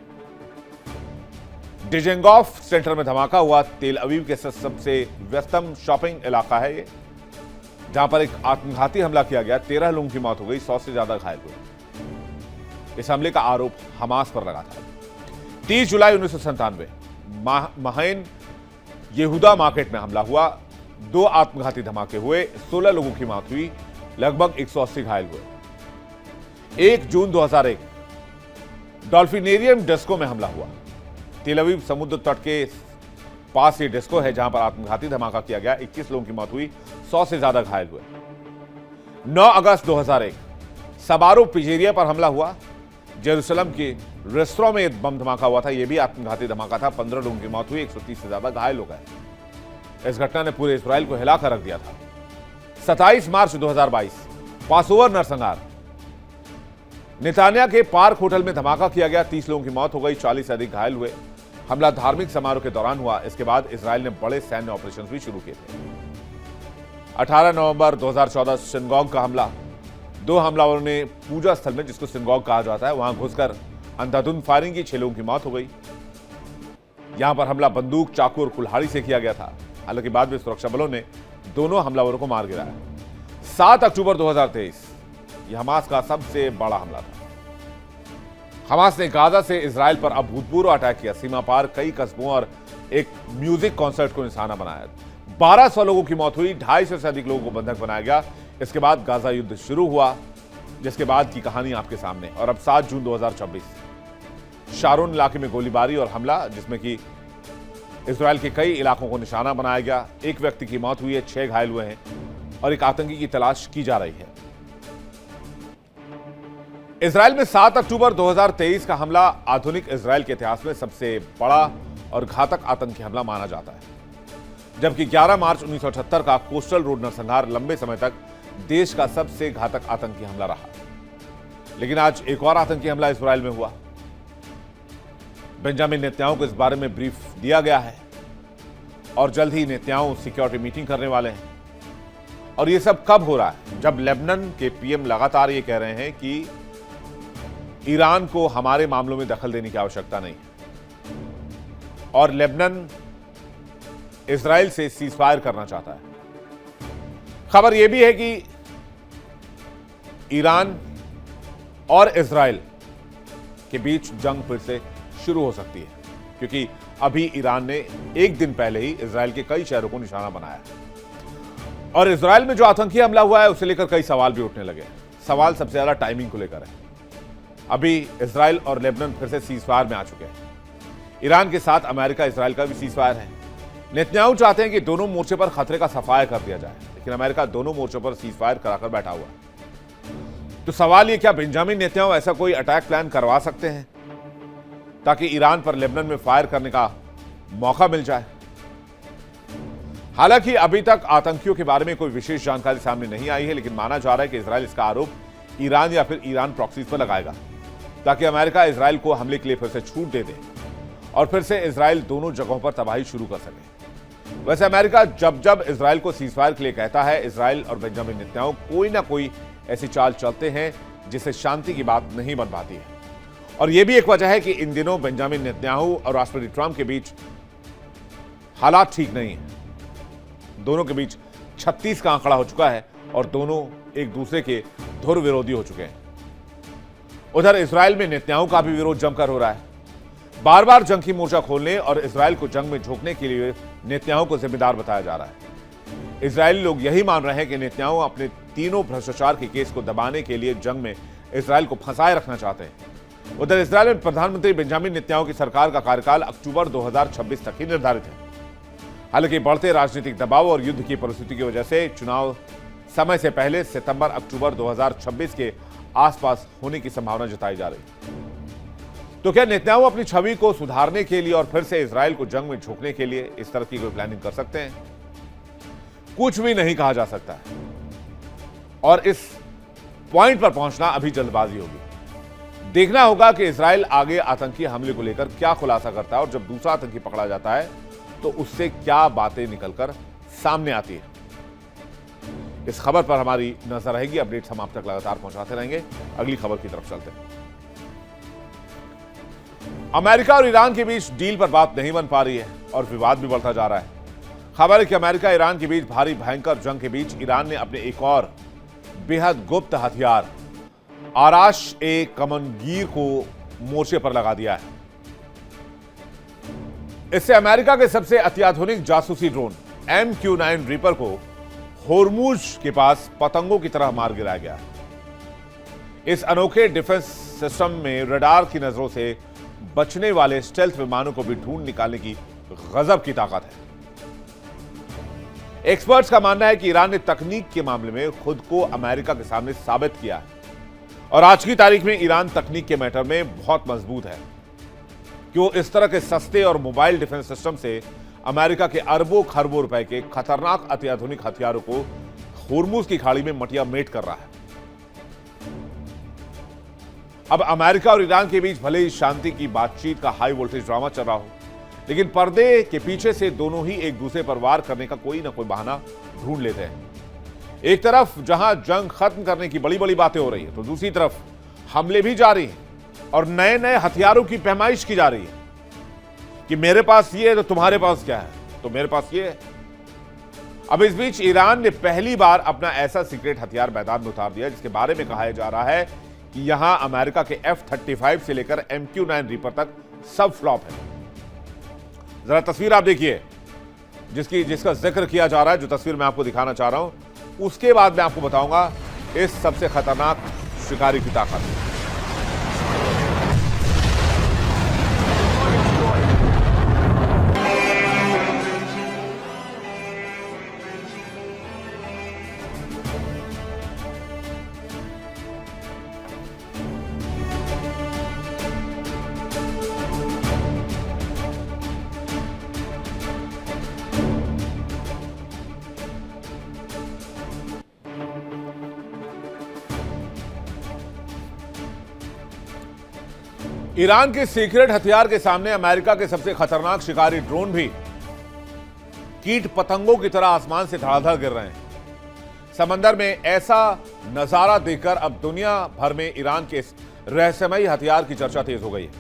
Speaker 1: डिजेंगॉफ सेंटर में धमाका हुआ। तेल अवीव के सबसे व्यस्तम शॉपिंग इलाका है ये, जहां पर एक आत्मघाती हमला किया गया, 13 लोगों की मौत हो गई, 100 से ज्यादा घायल हुए। इस हमले का आरोप हमास पर लगा था। 30 जुलाई 1997 महैन यहूदा मार्केट में हमला हुआ, 2 आत्मघाती धमाके हुए, 16 लोगों की मौत हुई, लगभग 180 घायल हुए। 1 जून 2001 डॉल्फिनेरियम डिस्को में हमला हुआ। तेल अवीव समुद्र तट के पास ये डिस्को है जहां पर आत्मघाती धमाका किया गया, 21 लोगों की मौत हुई, 100 से ज्यादा घायल हुए। 9 अगस्त 2001 सबारो पिजेरिया पर हमला हुआ। जेरूसलम के रेस्तरां में बम धमाका हुआ था, यह भी आत्मघाती धमाका था, 15 लोगों की मौत हुई, 130 से ज्यादा घायल हो गए। इस घटना ने पूरे इस्राइल को हिलाकर रख दिया था। 27 मार्च 2022 पासओवर नरसंहार, नेतान्या के पार्क होटल में धमाका किया गया, 30 लोगों की मौत हो गई, 40 से अधिक घायल हुए। हमला धार्मिक समारोह के दौरान हुआ। इसके बाद इजराइल ने बड़े सैन्य ऑपरेशन भी शुरू किए थे। 18 नवंबर 2014 सिनगॉग का हमला, 2 हमलावरों ने पूजा स्थल में, जिसको सिनगॉग कहा जाता है, वहां घुसकर अंधाधुंध फायरिंग की, 6 लोगों की मौत हो गई। यहां पर हमला बंदूक, चाकू और कुल्हाड़ी से किया गया था। हालांकि बाद में सुरक्षा बलों ने दोनों हमलावरों को मार गिराया। 7 अक्टूबर 2023 यह हमास का सबसे बड़ा हमला था। हमास ने गाजा से इजराइल पर अभूतपूर्व अटैक किया, सीमा पार कई कस्बों और एक म्यूजिक कॉन्सर्ट को निशाना बनाया। 1200 लोगों की मौत हुई, 250 से अधिक लोगों को बंधक बनाया गया। इसके बाद गाजा युद्ध शुरू हुआ, जिसके बाद की कहानी आपके सामने। और अब 7 जून 2024 शारोन इलाके में गोलीबारी और हमला, जिसमें कि इजराइल के कई इलाकों को निशाना बनाया गया। 1 व्यक्ति की मौत हुई है, 6 घायल हुए हैं और एक आतंकी की तलाश की जा रही है। इजराइल में 7 अक्टूबर 2023 का हमला आधुनिक इजराइल के इतिहास में सबसे बड़ा और घातक आतंकी हमला माना जाता है, जबकि 11 मार्च 1978 का कोस्टल रोड नरसंहार लंबे समय तक देश का सबसे घातक आतंकी हमला रहा। लेकिन आज एक और आतंकी हमला इजराइल में हुआ। बेंजामिन नेतन्याहू को इस बारे में ब्रीफ दिया गया है और जल्द ही नेतन्याहू सिक्योरिटी मीटिंग करने वाले हैं। और यह सब कब हो रहा है? जब लेबनान के पीएम लगातार ये कह रहे हैं कि ईरान को हमारे मामलों में दखल देने की आवश्यकता नहीं है और लेबनान इजराइल से सीजफायर करना चाहता है। खबर यह भी है कि ईरान और इजराइल के बीच जंग फिर से शुरू हो सकती है, क्योंकि अभी ईरान ने एक दिन पहले ही इजराइल के कई शहरों को निशाना बनाया और इजराइल में जो आतंकी हमला हुआ है उसे लेकर कई सवाल भी उठने लगे। सवाल सबसे ज्यादा टाइमिंग को लेकर है। अभी इजराइल और लेबनान फिर से सीजफायर में आ चुके हैं। ईरान के साथ अमेरिका इजराइल का भी सीजफायर है। नेतन्याहू चाहते हैं कि दोनों मोर्चे पर खतरे का सफाया कर दिया जाए, लेकिन अमेरिका दोनों मोर्चों पर सीजफायर कराकर बैठा हुआ है। तो सवाल ये, क्या बेंजामिन नेतन्याहू ऐसा कोई अटैक प्लान करवा सकते हैं ताकि ईरान पर लेबनान में फायर करने का मौका मिल जाए? हालांकि अभी तक आतंकियों के बारे में कोई विशेष जानकारी सामने नहीं आई है, लेकिन माना जा रहा है कि इजराइल इसका आरोप ईरान या फिर ईरान प्रॉक्सीज पर लगाएगा ताकि अमेरिका इजराइल को हमले के लिए फिर से छूट दे दे और फिर से इजराइल दोनों जगहों पर तबाही शुरू कर सके। वैसे अमेरिका जब जब इजराइल को सीजफायर के लिए कहता है, इजराइल और बेंजामिन नेतन्याहू कोई ना कोई ऐसी चाल चलते हैं जिससे शांति की बात नहीं बन पाती है। और यह भी एक वजह है कि इन दिनों बेंजामिन नेतन्याहू और राष्ट्रपति ट्रंप के बीच हालात ठीक नहीं है। दोनों के बीच 36 का आंकड़ा हो चुका है और दोनों एक दूसरे के धुर विरोधी हो चुके हैं। उधर इजराइल में नेतन्याहू का भी विरोध जमकर हो रहा है। बार बार जंग की मोर्चा खोलने और इजराइल को जंग में झोंकने के लिए नेतन्याहू को जिम्मेदार बताया जा रहा है। इजरायली लोग यही मान रहे हैं कि नेतन्याहू अपने तीनों भ्रष्टाचार के केस को दबाने के लिए जंग में इजरायल को फंसाए रखना चाहते हैं। उधर इजरायल में प्रधानमंत्री बेंजामिन नेतन्याहू की सरकार का कार्यकाल अक्टूबर 2026 तक ही निर्धारित है। हालांकि बढ़ते राजनीतिक दबाव और युद्ध की परिस्थिति की वजह से चुनाव समय से पहले सितंबर-अक्टूबर 2026 के आसपास होने की संभावना जताई जा रही है। तो क्या नेतन्याहू अपनी छवि को सुधारने के लिए और फिर से इजरायल को जंग में झोंकने के लिए इस तरह की कोई प्लानिंग कर सकते हैं? कुछ भी नहीं कहा जा सकता है और इस पॉइंट पर पहुंचना अभी जल्दबाजी होगी। देखना होगा कि इजरायल आगे आतंकी हमले को लेकर क्या खुलासा करता है और जब दूसरा आतंकी पकड़ा जाता है तो उससे क्या बातें निकलकर सामने आती है। इस खबर पर हमारी नजर रहेगी। अपडेट्स हम आप तक लगातार पहुंचाते रहेंगे। अगली खबर की तरफ चलते हैं। अमेरिका और ईरान के बीच डील पर बात नहीं बन पा रही है और विवाद भी बढ़ता जा रहा है। खबर है कि अमेरिका ईरान के बीच भारी भयंकर जंग के बीच ईरान ने अपने एक और बेहद गुप्त हथियार आराश ए कमनगीर को मोर्चे पर लगा दिया है। इससे अमेरिका के सबसे अत्याधुनिक जासूसी ड्रोन MQ-9 रीपर को होर्मुज के पास पतंगों की तरह मार गिराया गया है। इस अनोखे डिफेंस सिस्टम में रडार की नजरों से बचने वाले स्टेल्थ विमानों को भी ढूंढ निकालने की गजब की ताकत है। एक्सपर्ट्स का मानना है कि ईरान ने तकनीक के मामले में खुद को अमेरिका के सामने साबित किया है और आज की तारीख में ईरान तकनीक के मैटर में बहुत मजबूत है कि वो इस तरह के सस्ते और मोबाइल डिफेंस सिस्टम से अमेरिका के अरबों खरबों रुपए के खतरनाक अत्याधुनिक हथियारों को होर्मुज की खाड़ी में मटिया मेट कर रहा है। अब अमेरिका और ईरान के बीच भले ही शांति की बातचीत का हाई वोल्टेज ड्रामा चल रहा हो, लेकिन पर्दे के पीछे से दोनों ही एक दूसरे पर वार करने का कोई ना कोई बहाना ढूंढ लेते हैं। एक तरफ जहां जंग खत्म करने की बड़ी बड़ी बातें हो रही है तो दूसरी तरफ हमले भी जारी हैं और नए नए हथियारों की पैमाइश की जा रही है कि मेरे पास ये है तो तुम्हारे पास क्या है, तो मेरे पास ये है। अब इस बीच ईरान ने पहली बार अपना ऐसा सीक्रेट हथियार मैदान में उतार दिया जिसके बारे में कहा जा रहा है कि यहां अमेरिका के F-35 से लेकर MQ-9 रीपर तक सब फ्लॉप है। जरा तस्वीर आप देखिए जिसका जिक्र किया जा रहा है। जो तस्वीर मैं आपको दिखाना चाह रहा हूं उसके बाद मैं आपको बताऊंगा इस सबसे खतरनाक शिकारी की ताकत। ईरान के सीक्रेट हथियार के सामने अमेरिका के सबसे खतरनाक शिकारी ड्रोन भी कीट पतंगों की तरह आसमान से धड़ाधड़ गिर रहे हैं। समंदर में ऐसा नजारा देखकर अब दुनिया भर में ईरान के इस रहस्यमयी हथियार की चर्चा तेज हो गई है।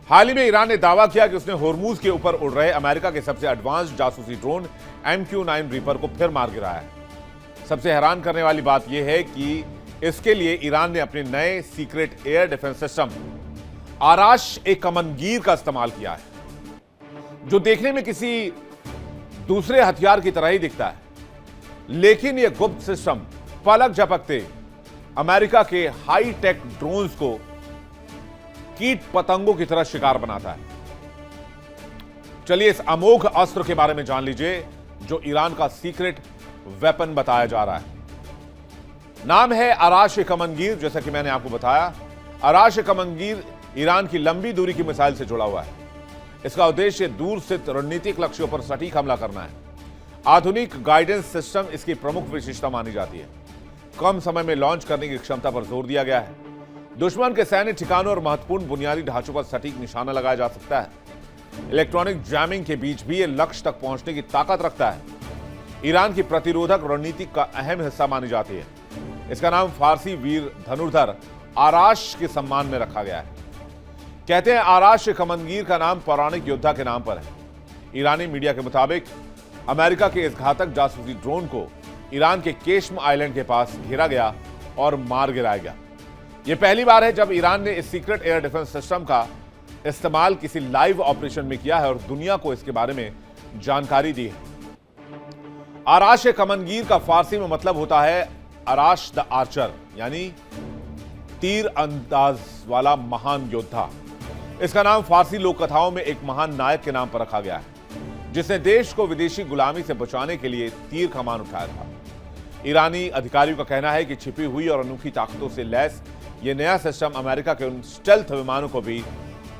Speaker 1: हाल ही में ईरान ने दावा किया कि उसने होर्मुज के ऊपर उड़ रहे अमेरिका के सबसे एडवांस जासूसी ड्रोन MQ-9 रीपर को फिर मार गिराया है। सबसे हैरान करने वाली बात यह है कि इसके लिए ईरान ने अपने नए सीक्रेट एयर डिफेंस सिस्टम आराश ए कमनगीर का इस्तेमाल किया है, जो देखने में किसी दूसरे हथियार की तरह ही दिखता है, लेकिन यह गुप्त सिस्टम पलक झपकते अमेरिका के हाई टेक ड्रोन्स को कीट पतंगों की तरह शिकार बनाता है। चलिए इस अमोघ अस्त्र के बारे में जान लीजिए जो ईरान का सीक्रेट वेपन बताया जा रहा है। नाम है आराश ए कमनगीर। जैसा कि मैंने आपको बताया, आराश ए कमनगीर ईरान की लंबी दूरी की मिसाइल से जुड़ा हुआ है। इसका उद्देश्य दूर स्थित रणनीतिक लक्ष्यों पर सटीक हमला करना है। आधुनिक गाइडेंस सिस्टम इसकी प्रमुख विशेषता मानी जाती है। कम समय में लॉन्च करने की क्षमता पर जोर दिया गया है। दुश्मन के सैन्य ठिकानों और महत्वपूर्ण बुनियादी ढांचों पर सटीक निशाना लगाया जा सकता है। इलेक्ट्रॉनिक जैमिंग के बीच भी यह लक्ष्य तक पहुंचने की ताकत रखता है। ईरान की प्रतिरोधक रणनीति का अहम हिस्सा मानी जाती है। इसका नाम फारसी वीर धनुर्धर आराश के सम्मान में रखा गया है। कहते हैं आराश ए कमनगीर का नाम पौराणिक योद्धा के नाम पर है। ईरानी मीडिया के मुताबिक अमेरिका के इस घातक जासूसी ड्रोन को ईरान के केश्म आइलैंड के पास घेरा गया और मार गिराया गया। यह पहली बार है जब ईरान ने इस सीक्रेट एयर डिफेंस सिस्टम का इस्तेमाल किसी लाइव ऑपरेशन में किया है और दुनिया को इसके बारे में जानकारी दी है। आराश ए कमनगीर का फारसी में मतलब होता है अराश द आर्चर यानी तीर अंदाज वाला महान योद्धा। इसका नाम फारसी लोक कथाओं में एक महान नायक के नाम पर रखा गया है, जिसने देश को विदेशी गुलामी से बचाने के लिए तीर कमान उठाया था। ईरानी अधिकारियों का कहना है कि छिपी हुई और अनोखी ताकतों से लैस यह नया सिस्टम अमेरिका के उन स्टेल्थ विमानों को भी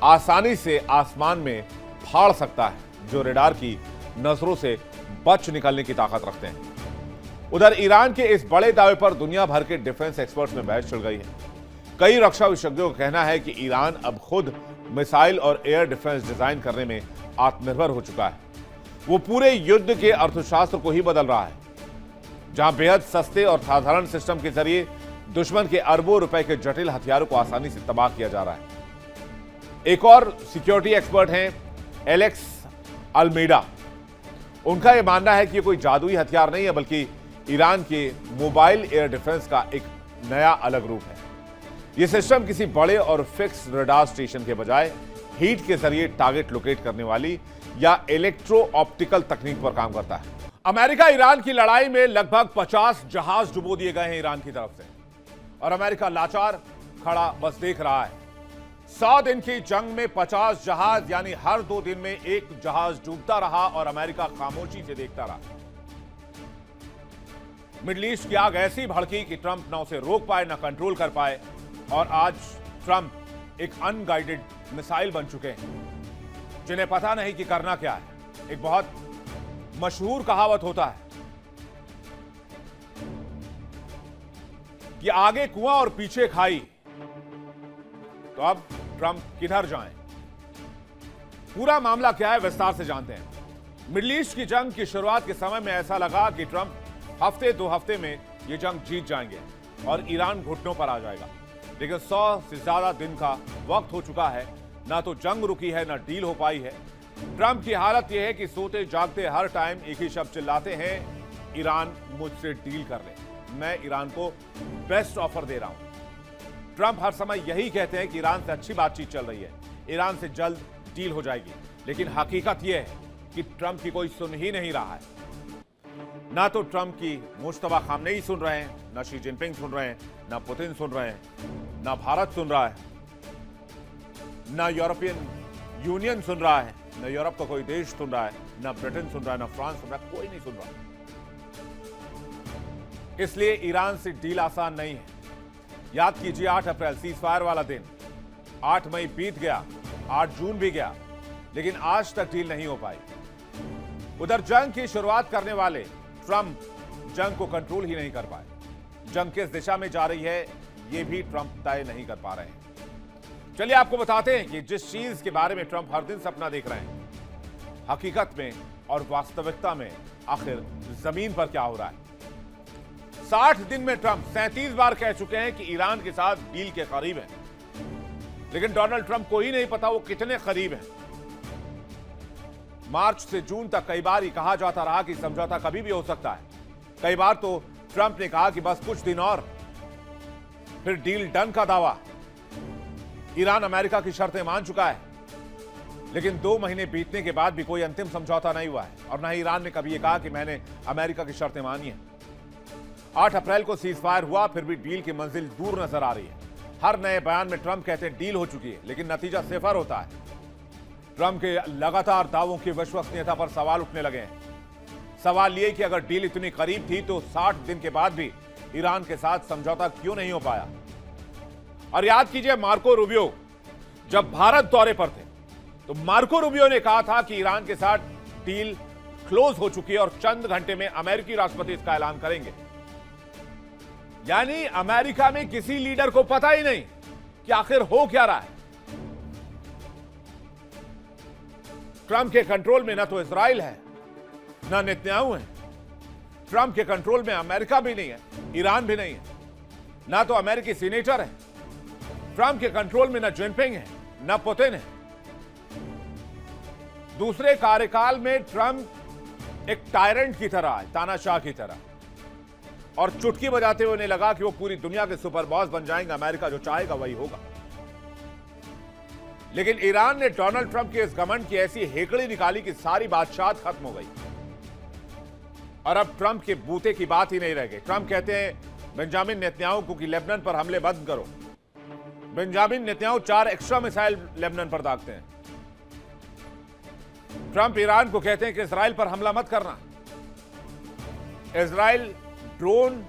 Speaker 1: आसानी से आसमान में फाड़ सकता है, जो रडार की नजरों से बच निकलने की ताकत रखते हैं। उधर ईरान के इस बड़े दावे पर दुनिया भर के डिफेंस एक्सपर्ट्स में बहस चल गई है। कई रक्षा विशेषज्ञों का कहना है कि ईरान अब खुद मिसाइल और एयर डिफेंस डिजाइन करने में आत्मनिर्भर हो चुका है। वो पूरे युद्ध के अर्थशास्त्र को ही बदल रहा है, जहां बेहद सस्ते और साधारण सिस्टम के जरिए दुश्मन के अरबों रुपए के जटिल हथियारों को आसानी से तबाह किया जा रहा है। एक और सिक्योरिटी एक्सपर्ट हैं एलेक्स अल्मेडा। उनका यह मानना है कि ये कोई जादुई हथियार नहीं है, बल्कि ईरान के मोबाइल एयर डिफेंस का एक नया अलग रूप है। यह सिस्टम किसी बड़े और फिक्स रडार स्टेशन के बजाय हीट के जरिए टारगेट लोकेट करने वाली या इलेक्ट्रो ऑप्टिकल तकनीक पर काम करता है। अमेरिका ईरान की लड़ाई में लगभग 50 जहाज डुबो दिए गए हैं ईरान की तरफ से, और अमेरिका लाचार खड़ा बस देख रहा है। 100 दिन की जंग में 50 जहाज यानी हर 2 दिन में एक जहाज डूबता रहा और अमेरिका खामोशी से देखता रहा। मिडिल ईस्ट की आग ऐसी भड़की कि ट्रंप ना उसे रोक पाए ना कंट्रोल कर पाए, और आज ट्रंप एक अनगाइडेड मिसाइल बन चुके हैं, जिन्हें पता नहीं कि करना क्या है। एक बहुत मशहूर कहावत होता है कि आगे कुआं और पीछे खाई, तो अब ट्रंप किधर जाएं? पूरा मामला क्या है विस्तार से जानते हैं। मिडिल ईस्ट की जंग की शुरुआत के समय में ऐसा लगा कि ट्रंप हफ्ते 2 हफ्ते में यह जंग जीत जाएंगे और ईरान घुटनों पर आ जाएगा, लेकिन 100 से ज्यादा दिन का वक्त हो चुका है। ना तो जंग रुकी है, ना डील हो पाई है। ट्रंप की हालत यह है कि सोते जागते हर टाइम एक ही शब्द चिल्लाते हैं, ईरान मुझसे डील कर ले, मैं ईरान को बेस्ट ऑफर दे रहा हूं। ट्रंप हर समय यही कहते हैं कि ईरान से अच्छी बातचीत चल रही है, ईरान से जल्द डील हो जाएगी, लेकिन हकीकत यह है कि ट्रंप की कोई सुन ही नहीं रहा है। ना तो ट्रंप की मुश्तबा खामनेई सुन रहे हैं, ना शी जिनपिंग सुन रहे हैं, ना पुतिन सुन रहे हैं, ना भारत सुन रहा है, ना यूरोपियन यूनियन सुन रहा है, ना यूरोप का कोई देश सुन रहा है, ना ब्रिटेन सुन रहा है, ना फ्रांस सुन रहा है, कोई नहीं सुन रहा। इसलिए ईरान से डील आसान नहीं है। याद कीजिए 8 अप्रैल सीजफायर वाला दिन, 8 मई बीत गया, 8 जून भी गया, लेकिन आज तक डील नहीं हो पाई। उधर जंग की शुरुआत करने वाले ट्रंप जंग को कंट्रोल ही नहीं कर पाए। जंग किस दिशा में जा रही है यह भी ट्रंप तय नहीं कर पा रहे हैं। चलिए आपको बताते हैं कि जिस चीज के बारे में ट्रंप हर दिन सपना देख रहे हैं, हकीकत में और वास्तविकता में आखिर जमीन पर क्या हो रहा है। 60 दिन में ट्रंप 37 बार कह चुके हैं कि ईरान के साथ डील के करीब हैं, लेकिन डोनाल्ड ट्रंप को ही नहीं पता वो कितने करीब हैं। मार्च से जून तक कई बार ही कहा जाता रहा कि समझौता कभी भी हो सकता है। कई बार तो ट्रंप ने कहा कि बस कुछ दिन और, फिर डील डन का दावा। ईरान अमेरिका की शर्तें मान चुका है, लेकिन 2 महीने बीतने के बाद भी कोई अंतिम समझौता नहीं हुआ है, और न ही ईरान ने कभी यह कहा कि मैंने अमेरिका की शर्तें मानी हैं। 8 अप्रैल को सीजफायर हुआ, फिर भी डील की मंजिल दूर नजर आ रही है। हर नए बयान में ट्रंप कहते हैं डील हो चुकी है, लेकिन नतीजा सिफर होता है। ट्रंप के लगातार दावों की विश्वसनीयता पर सवाल उठने लगे हैं। सवाल यह कि अगर डील इतनी करीब थी तो 60 दिन के बाद भी ईरान के साथ समझौता क्यों नहीं हो पाया। और याद कीजिए मार्को रूबियो जब भारत दौरे पर थे, तो मार्को रूबियो ने कहा था कि ईरान के साथ डील क्लोज हो चुकी है और चंद घंटे में अमेरिकी राष्ट्रपति इसका ऐलान करेंगे। यानी अमेरिका में किसी लीडर को पता ही नहीं कि आखिर हो क्या रहा है। ट्रंप के कंट्रोल में ना तो इजराइल है, ना नेतन्याहू है। ट्रंप के कंट्रोल में अमेरिका भी नहीं है, ईरान भी नहीं है, ना तो अमेरिकी सीनेटर है। ट्रंप के कंट्रोल में ना जिनपिंग है, ना पुतिन है। दूसरे कार्यकाल में ट्रंप एक टायरेंट की तरह है, तानाशाह की तरह, और चुटकी बजाते हुए उन्हें लगा कि वो पूरी दुनिया के सुपर बॉस बन जाएंगे, अमेरिका जो चाहेगा वही होगा। लेकिन ईरान ने डोनाल्ड ट्रंप के इस घमंड की ऐसी हेकड़ी निकाली कि सारी बादशाहत खत्म हो गई, और अब ट्रंप के बूते की बात ही नहीं रह गई। ट्रंप कहते हैं बेंजामिन नेतन्याहू को कि लेबनान पर हमले बंद करो। Benjamin Netanyahu 4 extra missile Lebanon पर दागते हैं। ट्रंप ईरान को कहते हैं कि इजराइल पर हमला मत करना। इजराइल ड्रोन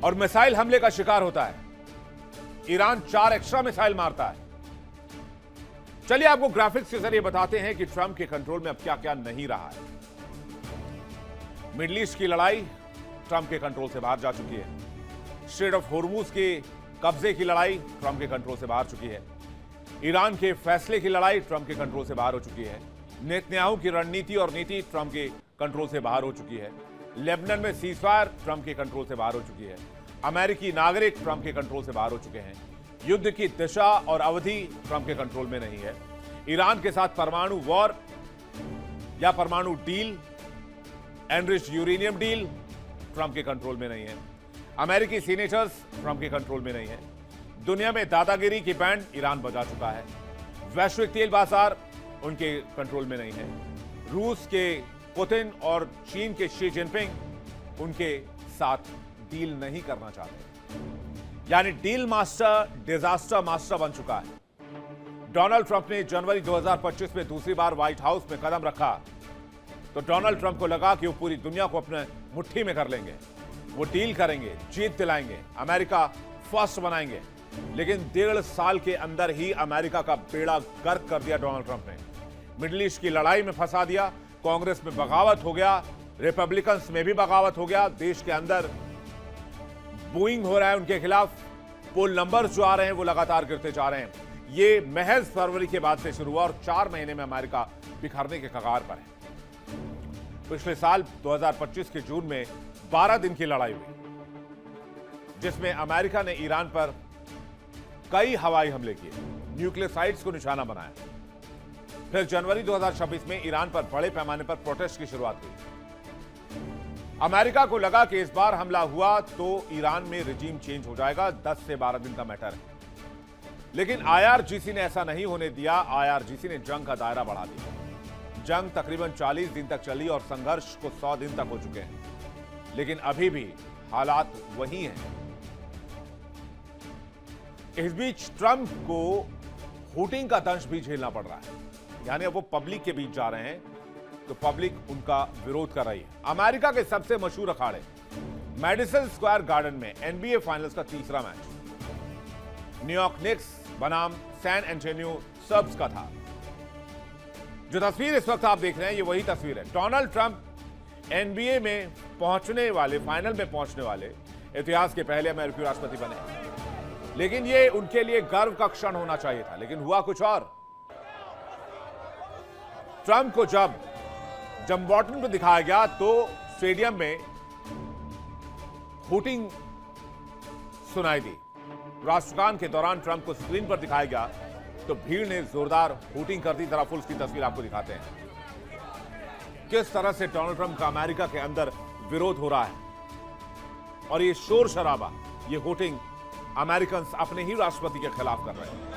Speaker 1: और मिसाइल हमले का शिकार होता है। ईरान 4 एक्स्ट्रा मिसाइल मारता है। चलिए आपको ग्राफिक्स के जरिए बताते हैं कि ट्रंप के कंट्रोल में अब क्या क्या नहीं रहा है। मिडल ईस्ट की लड़ाई ट्रंप के कंट्रोल से बाहर जा चुकी है। स्ट्रेट ऑफ हॉर्मुज के कब्जे की लड़ाई ट्रंप के कंट्रोल से बाहर चुकी है। ईरान के फैसले की लड़ाई ट्रंप के कंट्रोल से बाहर हो चुकी है। नेतन्याहू की रणनीति और नीति ट्रंप के कंट्रोल से बाहर हो चुकी है। लेबनान में सीजफायर ट्रंप के कंट्रोल से बाहर हो चुकी है। अमेरिकी नागरिक ट्रंप के कंट्रोल से बाहर हो चुके हैं। युद्ध की दिशा और अवधि ट्रंप के कंट्रोल में नहीं है। ईरान के साथ परमाणु वॉर या परमाणु deal, enriched uranium deal Trump के कंट्रोल में नहीं है। अमेरिकी सीनेटर्स ट्रंप के कंट्रोल में नहीं है। दुनिया में दादागिरी की बैंड ईरान बजा चुका है। वैश्विक तेल बाजार उनके कंट्रोल में नहीं है। रूस के पुतिन और चीन के शी जिनपिंग उनके साथ डील नहीं करना चाहते। यानी डील मास्टर डिजास्टर मास्टर बन चुका है। डोनाल्ड ट्रंप ने जनवरी 2025 में दूसरी बार व्हाइट हाउस में कदम रखा तो डोनाल्ड ट्रंप को लगा कि वो पूरी दुनिया को अपने मुट्ठी में कर लेंगे। वो डील करेंगे, जीत दिलाएंगे, अमेरिका फर्स्ट बनाएंगे। लेकिन 1.5 साल के अंदर ही अमेरिका का बेड़ा गर्क कर दिया डोनाल्ड ट्रंप ने। मिडिल ईस्ट की लड़ाई में फंसा दिया। कांग्रेस में बगावत हो गया, रिपब्लिकन्स में भी बगावत हो गया। देश के अंदर बूइंग हो रहा है उनके खिलाफ। पोल नंबर्स जो आ रहे हैं वो लगातार गिरते जा रहे हैं। ये महज फरवरी के बाद से शुरू हुआ और 4 महीने में अमेरिका बिखरने के कगार पर है। पिछले साल 2025 के जून में 12 दिन की लड़ाई हुई जिसमें अमेरिका ने ईरान पर कई हवाई हमले किए, न्यूक्लियर साइट्स को निशाना बनाया। फिर जनवरी 2026 में ईरान पर बड़े पैमाने पर प्रोटेस्ट की शुरुआत हुई। अमेरिका को लगा कि इस बार हमला हुआ तो ईरान में रिजीम चेंज हो जाएगा। 10 से 12 दिन का मैटर है। लेकिन आईआरजीसी ने ऐसा नहीं होने दिया। आईआरजीसी ने जंग का दायरा बढ़ा दिया। जंग तकरीबन 40 दिन तक चली और संघर्ष को 100 दिन तक हो चुके हैं। लेकिन अभी भी हालात वही हैं। इस बीच ट्रंप को हूटिंग का दंश भी झेलना पड़ रहा है। यानी अब वो पब्लिक के बीच जा रहे हैं तो पब्लिक उनका विरोध कर रही है। अमेरिका के सबसे मशहूर अखाड़े मैडिसन स्क्वायर गार्डन में एनबीए फाइनल्स का तीसरा मैच न्यूयॉर्क निक्स बनाम सैन एंटोनियो स्पर्स का था। जो तस्वीर इस वक्त आप देख रहे हैं ये वही तस्वीर है। डोनाल्ड ट्रंप एनबीए में पहुंचने वाले, फाइनल में पहुंचने वाले इतिहास के पहले अमेरिकी राष्ट्रपति बने। लेकिन ये उनके लिए गर्व का क्षण होना चाहिए था, लेकिन हुआ कुछ और। ट्रंप को जब जंबॉटन पर दिखाया गया तो स्टेडियम में हूटिंग सुनाई दी। राष्ट्रगान के दौरान ट्रंप को स्क्रीन पर दिखाया गया तो भीड़ ने जोरदार हूटिंग कर दी। जरा फुल उसकी तस्वीर आपको दिखाते हैं किस तरह से डोनाल्ड ट्रंप का अमेरिका के अंदर विरोध हो रहा है। और ये शोर शराबा, ये हूटिंग अमेरिकन अपने ही राष्ट्रपति के खिलाफ कर रहे हैं।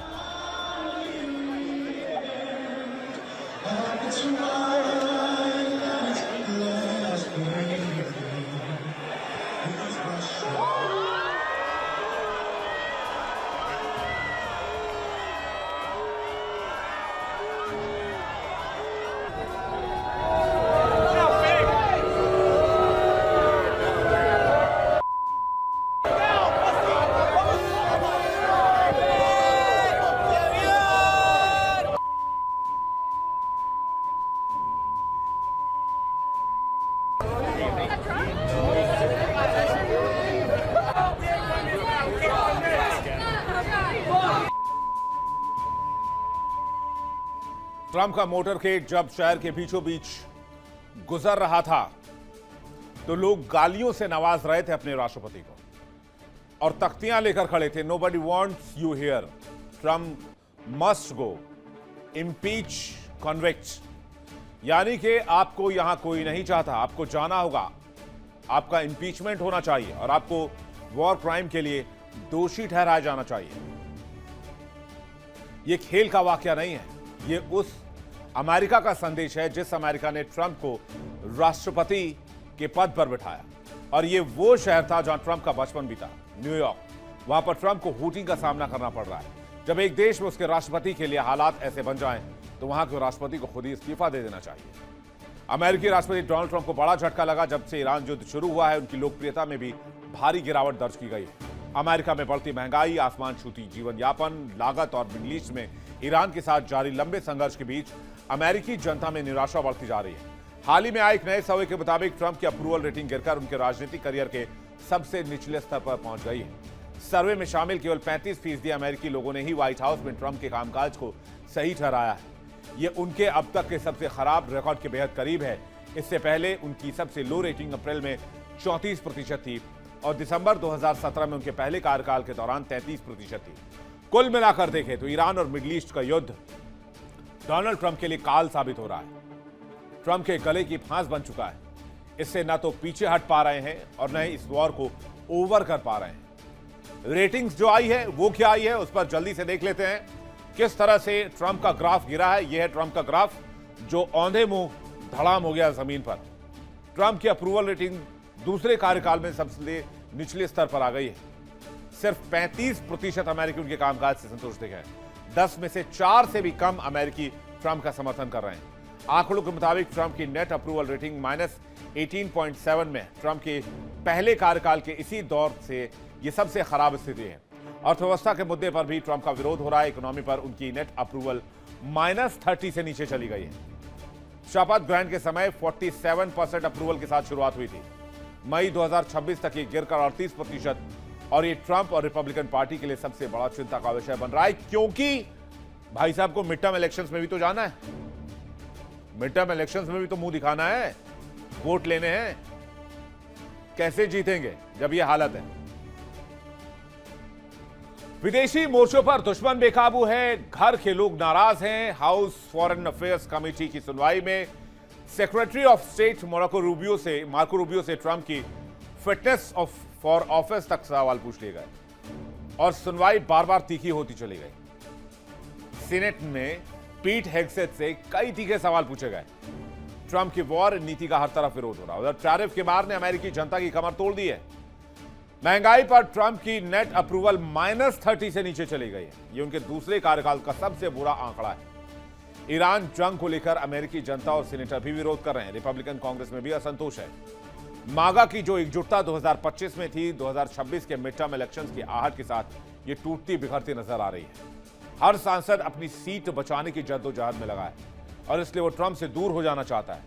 Speaker 1: ट्रंप का मोटरकेड जब शहर के बीचों बीच गुजर रहा था तो लोग गालियों से नवाज रहे थे अपने राष्ट्रपति को और तख्तियां लेकर खड़े थे। Nobody wants you here, Trump must go, impeach, convict. यानी कि आपको यहां कोई नहीं चाहता, आपको जाना होगा, आपका इंपीचमेंट होना चाहिए और आपको वॉर क्राइम के लिए दोषी ठहराया जाना चाहिए। यह खेल का वाकया नहीं है, यह उस अमेरिका का संदेश है जिस अमेरिका ने ट्रंप को राष्ट्रपति के पद पर बिठाया। और ये वो शहर था जहां ट्रंप का बचपन बीता, न्यूयॉर्क। वहां पर ट्रंप को हुटिंग का सामना करना पड़ रहा है। जब एक देश में उसके राष्ट्रपति के लिए हालात ऐसे बन जाएं, तो वहां के राष्ट्रपति को खुद ही इस्तीफा दे देना चाहिए। अमेरिकी राष्ट्रपति डोनाल्ड ट्रंप को बड़ा झटका लगा। जब से ईरान युद्ध शुरू हुआ है, उनकी लोकप्रियता में भी भारी गिरावट दर्ज की गई है। अमेरिका में बढ़ती महंगाई, आसमान छूती जीवन यापन, लागत और मिडल ईस्ट में ईरान के साथ जारी लंबे संघर्ष के बीच अमेरिकी जनता में निराशा बढ़ती जा रही है। हाल ही में आए एक नए सर्वे के मुताबिक ट्रंप की अप्रूवल रेटिंग गिरकर उनके राजनीतिक करियर के सबसे निचले स्तर पर पहुंच गई है। सर्वे में शामिल केवल 35% अमेरिकी लोगों ने ही व्हाइट हाउस में ट्रंप के कामकाज को सही ठहराया है। ये उनके अब तक के सबसे खराब रिकॉर्ड के बेहद करीब है। इससे पहले उनकी सबसे लो रेटिंग अप्रैल में 34% थी और दिसंबर 2017 में उनके पहले कार्यकाल के दौरान 33% थी। कुल मिलाकर देखें तो ईरान और मिडल ईस्ट का युद्ध डोनाल्ड ट्रंप के लिए काल साबित हो रहा है। ट्रंप के गले की फांस बन चुका है। इससे न तो पीछे हट पा रहे हैं और न ही इस वॉर को ओवर कर पा रहे हैं। रेटिंग्स जो आई है वो क्या आई है, उस पर जल्दी से देख लेते हैं किस तरह से ट्रंप का ग्राफ गिरा है। यह है ट्रंप का ग्राफ जो औंधे मुंह धड़ाम हो गया जमीन पर। ट्रंप की अप्रूवल रेटिंग दूसरे कार्यकाल में सबसे निचले स्तर पर आ गई है। सिर्फ 35% अमेरिकी उनके कामकाज से संतुष्ट दिखे हैं। 10 में से 4 से भी कम अमेरिकी ट्रंप का समर्थन कर रहे हैं। आंकड़ों के मुताबिक ट्रंप की नेट अप्रूवल रेटिंग -18.7 में ट्रंप के पहले कार्यकाल के इसी दौर से यह सबसे खराब स्थिति है। अर्थव्यवस्था के मुद्दे पर भी ट्रंप का विरोध हो रहा है। इकोनॉमी पर उनकी नेट अप्रूवल -30 से नीचे चली गई है। शपथ ग्रहण के समय 47% अप्रूवल के साथ शुरुआत हुई थी। मई 2026 तक ये गिरकर 38%, और ये ट्रंप और रिपब्लिकन पार्टी के लिए सबसे बड़ा चिंता का विषय बन रहा है, क्योंकि भाई साहब को मिड टर्म इलेक्शंस में भी तो जाना है। मिड टर्म इलेक्शंस में भी तो मुंह दिखाना है, वोट लेने हैं। कैसे जीतेंगे जब ये हालत है? विदेशी मोर्चों पर दुश्मन बेकाबू है, घर के लोग नाराज हैं। हाउस फॉरेन अफेयर्स कमेटी की सुनवाई में secretary of state Marco Rubio से ट्रंप की फिटनेस फॉर ऑफिस तक सवाल पूछ लिए गए और सुनवाई बार बार तीखी होती चली गई। सीनेट में पीट हेगसेथ से कई तीखे सवाल पूछे गए। ट्रंप की वॉर नीति का हर तरफ विरोध हो रहा है। उधर टैरिफ के मार ने अमेरिकी जनता की कमर तोड़ दी है। महंगाई पर ट्रंप की नेट अप्रूवल -30 से नीचे चली गई है। यह उनके दूसरे कार्यकाल का सबसे बुरा आंकड़ा है। ईरान जंग को लेकर अमेरिकी जनता और सीनेटर भी विरोध कर रहे हैं। रिपब्लिकन कांग्रेस में भी असंतोष है। मागा की जो एकजुटता 2025 में थी, 2026 के मिड टर्म इलेक्शंस की आहट के साथ ये टूटती बिखरती नजर आ रही है। हर सांसद अपनी सीट बचाने की जद्दोजहद में लगा है और इसलिए वो ट्रंप से दूर हो जाना चाहता है।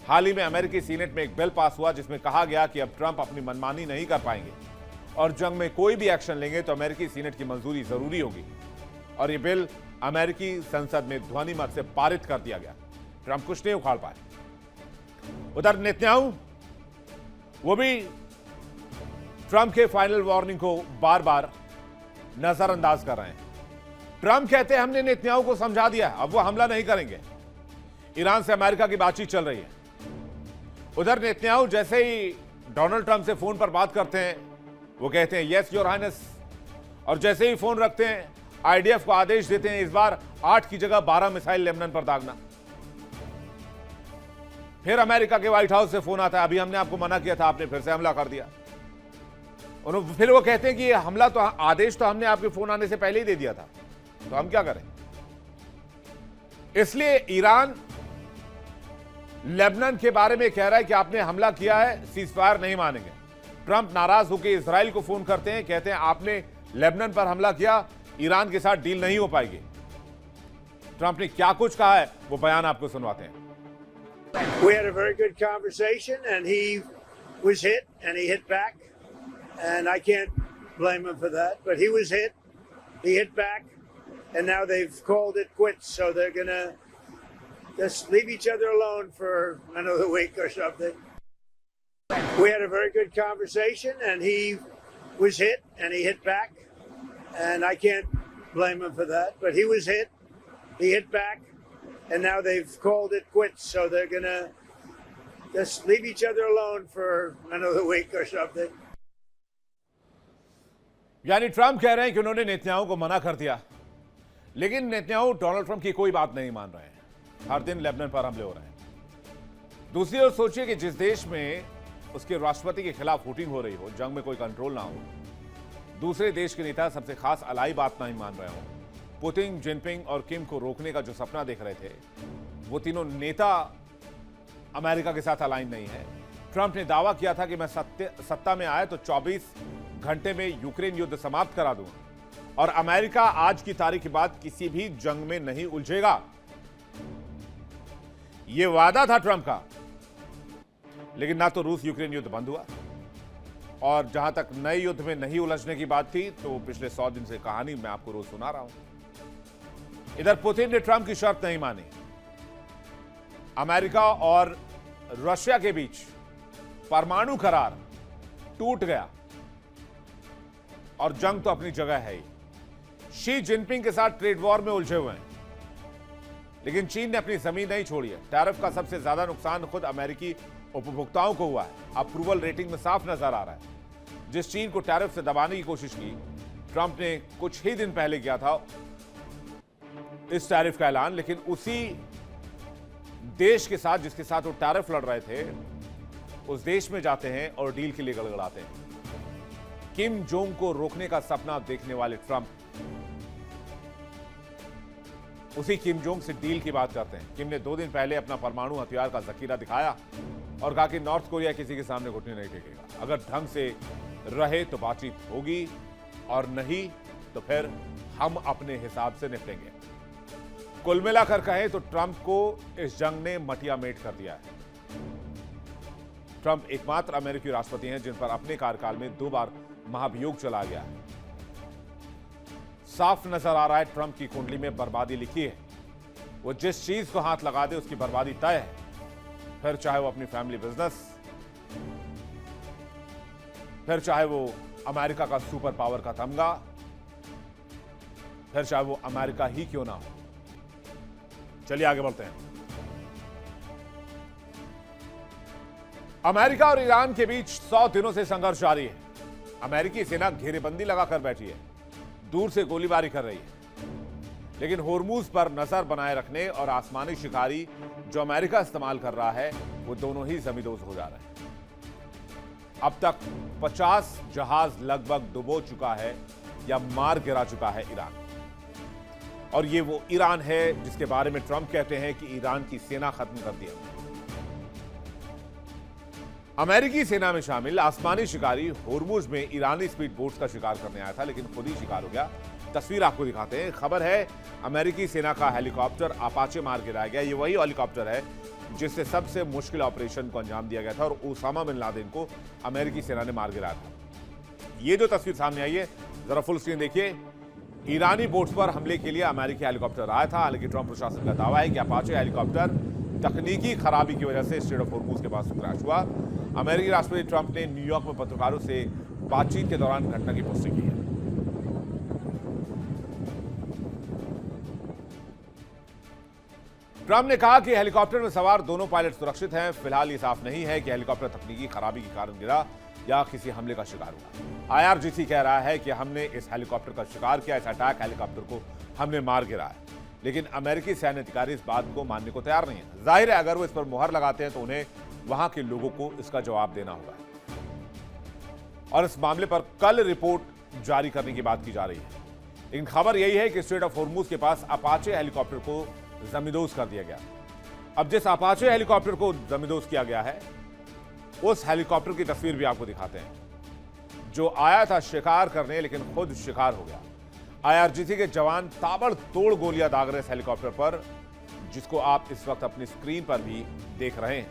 Speaker 1: हाल ही में अमेरिकी सीनेट में एक बिल पास हुआ जिसमें कहा गया कि अब ट्रंप अपनी मनमानी नहीं कर पाएंगे और जंग में कोई भी एक्शन लेंगे तो अमेरिकी सीनेट की मंजूरी जरूरी होगी। और यह बिल अमेरिकी संसद में ध्वनि मत से पारित कर दिया गया। ट्रंप कुछ नहीं उखाड़ पाए। उधर नेतन्याहू वो भी ट्रंप के फाइनल वार्निंग को बार बार नजरअंदाज कर रहे हैं। ट्रंप कहते हैं हमने नेतन्याहू को समझा दिया, अब वो हमला नहीं करेंगे। ईरान से अमेरिका की बातचीत चल रही है। उधर नेतन्याहू जैसे ही डोनाल्ड ट्रंप से फोन पर बात करते हैं वो कहते हैं यस योर हाइनेस, और जैसे ही फोन रखते हैं आईडीएफ को आदेश देते हैं इस बार 8 की जगह 12 मिसाइल लेबनान पर दागना। फिर अमेरिका के व्हाइट हाउस से फोन आता है, अभी हमने आपको मना किया था, आपने फिर से हमला कर दिया। फिर वो कहते हैं कि हमला तो आदेश तो हमने आपके फोन आने से पहले ही दे दिया था, तो हम क्या करें। इसलिए ईरान लेबनान के बारे में कह रहा है कि आपने हमला किया है, सीजफायर नहीं मानेंगे। ट्रंप नाराज होकर इजराइल को फोन करते हैं, कहते हैं आपने लेबनान पर हमला किया, ईरान के साथ डील नहीं हो पाएगी। ट्रंप ने क्या कुछ कहा है वो बयान आपको सुनवाते हैं।
Speaker 2: We had a very good conversation and he was hit and he hit back and I can't blame him for that, but he was hit, he hit back and now they've called it quits, so they're gonna just leave each other alone for another week or something. We had a very good conversation and he was hit and he hit back and I can't blame him for that, but he was hit, he hit back and now they've called it quits, so they're gonna just leave each other alone for another week or something.
Speaker 1: यानी Trump कह रहे हैं कि उन्होंने Netanyahu को मना कर दिया, लेकिन नेतन्याहू डोनाल्ड ट्रंप की कोई बात नहीं मान रहे हैं। हर दिन लेबनान पर हमले हो रहे हैं। दूसरी ओर सोचिए कि जिस देश में उसके राष्ट्रपति के खिलाफ वोटिंग हो रही हो, जंग में कोई कंट्रोल ना हो, दूसरे देश के नेता सबसे खास अलाई बात नहीं मान रहे हो, पुतिन, जिनपिंग और किम को रोकने का जो सपना देख रहे थे, वो तीनों नेता अमेरिका के साथ अलाइन नहीं है। ट्रंप ने दावा किया था कि मैं सत्ता में आया तो 24 घंटे में यूक्रेन युद्ध समाप्त करा दूंगा और अमेरिका आज की तारीख के बाद किसी भी जंग में नहीं उलझेगा। यह वादा था ट्रंप का, लेकिन ना तो रूस यूक्रेन युद्ध बंद हुआ और जहां तक नए युद्ध में नहीं उलझने की बात थी तो पिछले 100 दिन से कहानी मैं आपको रोज सुना रहा हूं। इधर पुतिन ने ट्रंप की शर्त नहीं मानी। अमेरिका और रशिया के बीच परमाणु करार टूट गया और जंग तो अपनी जगह है ही। शी जिनपिंग के साथ ट्रेड वॉर में उलझे हुए हैं, लेकिन चीन ने अपनी जमीन नहीं छोड़ी है। टैरिफ का सबसे ज्यादा नुकसान खुद अमेरिकी उपभोक्ताओं को हुआ है। अप्रूवल रेटिंग में साफ नजर आ रहा है। जिस चीन को टैरिफ से दबाने की कोशिश की, ट्रंप ने कुछ ही दिन पहले किया था इस टैरिफ का ऐलान, लेकिन उसी देश के साथ जिसके साथ वो टैरिफ लड़ रहे थे, उस देश में जाते हैं और डील के लिए गड़गड़ाते हैं। किम जोंग को रोकने का सपना देखने वाले ट्रंप उसी किम जोंग से डील की बात करते हैं। किम ने 2 दिन पहले अपना परमाणु हथियार का जखीरा दिखाया और कहा कि नॉर्थ कोरिया किसी के सामने घुटने नहीं टेकेगा। अगर ढंग से रहे तो बातचीत होगी और नहीं तो फिर हम अपने हिसाब से निपटेंगे। कुल मिलाकर कहें तो ट्रंप को इस जंग ने मटियामेट कर दिया है। ट्रंप एकमात्र अमेरिकी राष्ट्रपति हैं जिन पर अपने कार्यकाल में 2 बार महाभियोग चला गया है। साफ नजर आ रहा है ट्रंप की कुंडली में बर्बादी लिखी है। वो जिस चीज को हाथ लगा दे उसकी बर्बादी तय है। फिर चाहे वो अपनी फैमिली बिजनेस, फिर चाहे वो अमेरिका का सुपर पावर का तमगा, फिर चाहे वो अमेरिका ही क्यों ना हो। चलिए आगे बढ़ते हैं। अमेरिका और ईरान के बीच 100 दिनों से संघर्ष जारी है। अमेरिकी सेना घेरेबंदी लगाकर बैठी है, दूर से गोलीबारी कर रही है, लेकिन होर्मुज पर नजर बनाए रखने और आसमानी शिकारी जो अमेरिका इस्तेमाल कर रहा है, वो दोनों ही जमींदोज हो जा रहे हैं। अब तक 50 जहाज लगभग डुबो चुका है या मार गिरा चुका है ईरान। और ये वो ईरान है जिसके बारे में ट्रंप कहते हैं कि ईरान की सेना खत्म कर दिया। अमेरिकी सेना में शामिल आसमानी शिकारी होर्मुज में ईरानी स्पीड बोट्स का शिकार करने आया था, लेकिन खुद ही शिकार हो गया। तस्वीर आपको दिखाते हैं। खबर है अमेरिकी सेना का हेलीकॉप्टर अपाचे मार गिराया गया। ये वही हेलीकॉप्टर है जिससे सबसे मुश्किल ऑपरेशन को अंजाम दिया गया था और ओसामा बिन लादेन को अमेरिकी सेना ने मार गिराया था। ये जो तस्वीर सामने आई है, जरा फुल स्क्रीन देखिए। ईरानी बोट्स पर हमले के लिए अमेरिकी हेलीकॉप्टर आया था। हालांकि ट्रंप प्रशासन का दावा है कि अपाचे हेलीकॉप्टर तकनीकी खराबी की वजह से स्ट्रेट ऑफ होर्मुज के पास क्रैश हुआ। अमेरिकी राष्ट्रपति ट्रंप ने न्यूयॉर्क में पत्रकारों से बातचीत के दौरान घटना की पुष्टि की है। ट्रंप ने कहा कि हेलीकॉप्टर में सवार दोनों पायलट सुरक्षित हैं। फिलहाल ये साफ नहीं है कि हेलीकॉप्टर तकनीकी खराबी के कारण गिरा या किसी हमले का शिकार हुआ। IRGC कह रहा है कि हमने इस हेलीकॉप्टर का शिकार किया, इस अटैक हेलीकॉप्टर को हमने मार गिराया, लेकिन अमेरिकी सैन्य अधिकारी इस बात को मानने को तैयार नहीं है। जाहिर है अगर वो इस पर मुहर लगाते हैं तो उन्हें वहां के लोगों को इसका जवाब देना होगा और इस मामले पर कल रिपोर्ट जारी करने की बात की जा रही है। लेकिन खबर यही है कि स्ट्रेट ऑफ होर्मुज के पास अपाचे हेलीकॉप्टर को जमींदोज कर दिया गया। अब जिस अपाचे हेलीकॉप्टर को जमींदोज किया गया है, उस हेलीकॉप्टर की तस्वीर भी आपको दिखाते हैं, जो आया था शिकार करने लेकिन खुद शिकार हो गया। IRGC के जवान ताबड़तोड़ गोलियां दाग रहे इस हेलीकॉप्टर पर, जिसको आप इस वक्त अपनी स्क्रीन पर भी देख रहे हैं।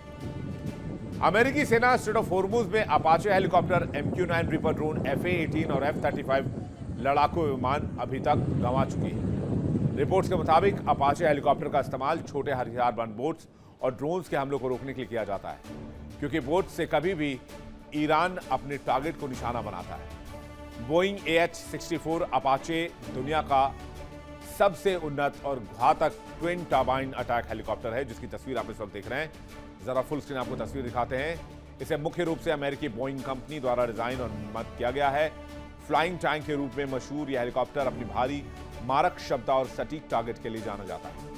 Speaker 1: अमेरिकी सेना स्ट्रेट ऑफ होर्मुज में Apache helicopter, MQ-9 reaper drone, FA-18 और F-35 लड़ाकू विमान अभी तक गंवा चुकी है। रिपोर्ट्स के मुताबिक अपाचे हेलीकॉप्टर का इस्तेमाल छोटे हथियारबंद बोट्स और ड्रोन्स के हमलों को रोकने के लिए किया जाता है, क्योंकि बोट से कभी भी ईरान अपने टारगेट को निशाना बनाता है। बोइंग AH-64 अपाचे दुनिया का सबसे उन्नत और घातक ट्विन टर्बाइन अटैक हेलीकॉप्टर है, जिसकी तस्वीर आप इस वक्त देख रहे हैं। जरा फुल स्क्रीन आपको तस्वीर दिखाते हैं। इसे मुख्य रूप से अमेरिकी बोइंग कंपनी द्वारा डिजाइन और निर्मित किया गया है। फ्लाइंग टैंक के रूप में मशहूर यह हेलीकॉप्टर अपनी भारी मारक क्षमता और सटीक टारगेट के लिए जाना जाता है।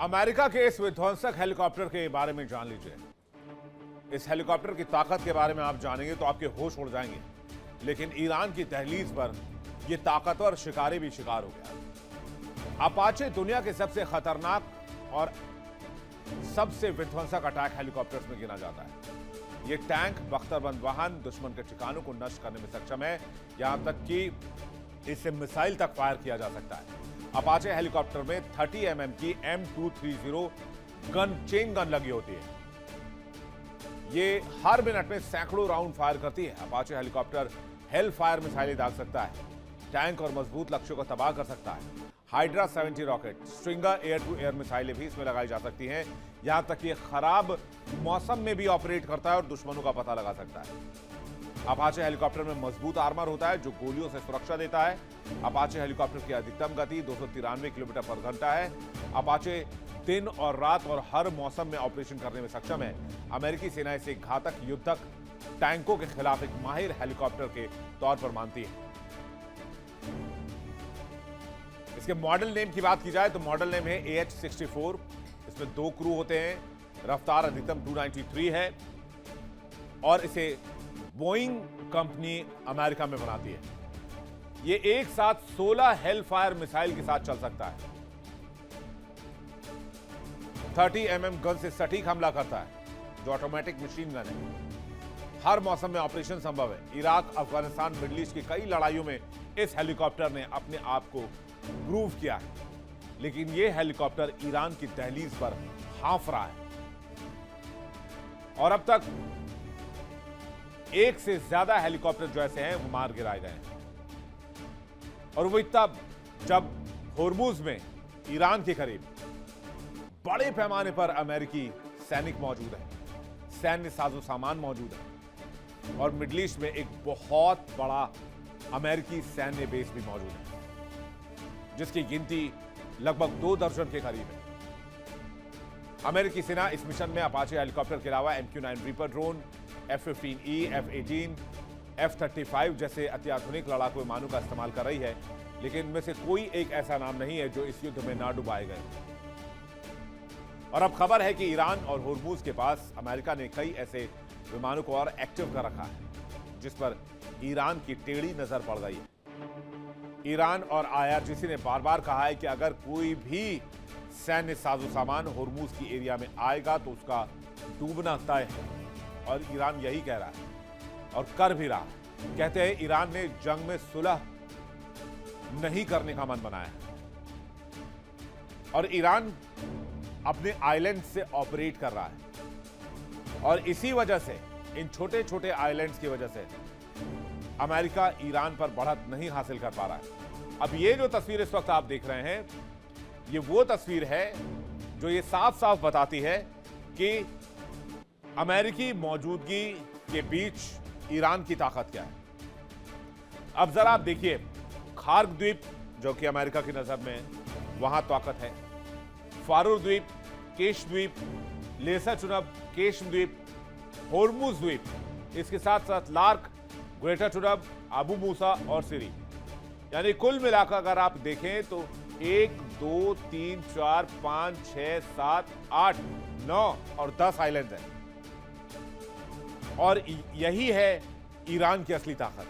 Speaker 1: अमेरिका के इस विध्वंसक हेलीकॉप्टर के बारे में जान लीजिए। इस हेलीकॉप्टर की ताकत के बारे में आप जानेंगे तो आपके होश उड़ जाएंगे। लेकिन ईरान की दहलीज पर यह ताकतवर शिकारी भी शिकार हो गया। अपाचे दुनिया के सबसे खतरनाक और सबसे विध्वंसक अटैक हेलीकॉप्टर्स में गिना जाता है। यह टैंक बख्तरबंद वाहन दुश्मन के ठिकानों को नष्ट करने में सक्षम है, यहां तक कि इससे मिसाइल तक फायर किया जा सकता है। अपाचे हेलीकॉप्टर में 30 mm की M230 गन चेन गन लगी होती है। ये हर मिनट में सैकड़ों राउंड फायर करती है। अपाचे हेलीकॉप्टर हेल फायर मिसाइलें दाग सकता है, टैंक और मजबूत लक्ष्यों को तबाह कर सकता है। Hydra 70 rocket, Stinger air to air मिसाइलें भी इसमें लगाई जा सकती हैं। यहां तक कि खराब मौसम में भी ऑपरेट करता है और दुश्मनों का पता लगा सकता है। अपाचे हेलीकॉप्टर में मजबूत आर्मर होता है जो गोलियों से सुरक्षा देता है। अपाचे हेलीकॉप्टर की अधिकतम गति 293 किलोमीटर पर घंटा है। अपाचे दिन और रात और हर मौसम में ऑपरेशन करने में सक्षम है। अमेरिकी सेना इसे घातक युद्धक टैंकों के खिलाफ एक माहिर हेलीकॉप्टर के तौर पर मानती है। इसके मॉडल नेम की बात की जाए तो मॉडल नेम है AH-64। इसमें 2 क्रू होते हैं। रफ्तार अधिकतम 293 है और इसे बोइंग कंपनी अमेरिका में बनाती है। यह एक साथ 16 हेल फायर मिसाइल के साथ चल सकता है। 30 mm गन से सटीक हमला करता है जो ऑटोमेटिक मशीन गन है। हर मौसम में ऑपरेशन संभव है। इराक, अफगानिस्तान, मिडिल ईस्ट की कई लड़ाइयों में इस हेलीकॉप्टर ने अपने आप को प्रूव किया है। लेकिन यह हेलीकॉप्टर ईरान की दहलीज पर हाँफ रहा है और अब तक 1 से ज्यादा हेलीकॉप्टर जो ऐसे हैं वो मार गिराए गए हैं। और वो तब जब होर्मुज में ईरान के करीब बड़े पैमाने पर अमेरिकी सैनिक मौजूद है, सैन्य साजो सामान मौजूद है और मिडिल ईस्ट में एक बहुत बड़ा अमेरिकी सैन्य बेस भी मौजूद है जिसकी गिनती लगभग 2 दर्जन के करीब है। अमेरिकी सेना इस मिशन में अपाचे हेलीकॉप्टर के अलावा MQ-9 reaper drone, F-15E, F-18, F-35 जैसे अत्याधुनिक लड़ाकू विमानों का इस्तेमाल कर रही है। लेकिन इनमें से कोई एक ऐसा नाम नहीं है जो इस युद्ध में ना डुबाए गए। और अब खबर है कि ईरान और होर्मुज के पास अमेरिका ने कई ऐसे विमानों को और एक्टिव कर रखा है जिस पर ईरान की टेढ़ी नजर पड़ गई है। ईरान और IRGC ने बार बार कहा है कि अगर कोई भी सैन्य साजो सामान होर्मुज की एरिया में आएगा तो उसका डूबना तय है और ईरान यही कह रहा है और कर भी रहा है। कहते हैं ईरान ने जंग में सुलह नहीं करने का मन बनाया है और ईरान अपने आइलैंड से ऑपरेट कर रहा है और इसी वजह से, इन छोटे छोटे आइलैंड्स की वजह से अमेरिका ईरान पर बढ़त नहीं हासिल कर पा रहा है। अब ये जो तस्वीर इस वक्त आप देख रहे हैं, ये वो तस्वीर है जो ये साफ साफ बताती है कि अमेरिकी मौजूदगी के बीच ईरान की ताकत क्या है। अब जरा आप देखिए, खार्ग द्वीप जो कि अमेरिका की नजर में वहां ताकत है, फारूर द्वीप, केश द्वीप, लेसा चुनब, केश द्वीप, होर्मुज द्वीप, इसके साथ साथ लार्क, ग्रेटर चुनब, अबू मूसा और सिरी, यानी कुल मिलाकर अगर आप देखें तो 1, 2, 3, 4, 5, 6, 7, 8, 9 और 10 आइलैंड हैं और यही है ईरान की असली ताकत,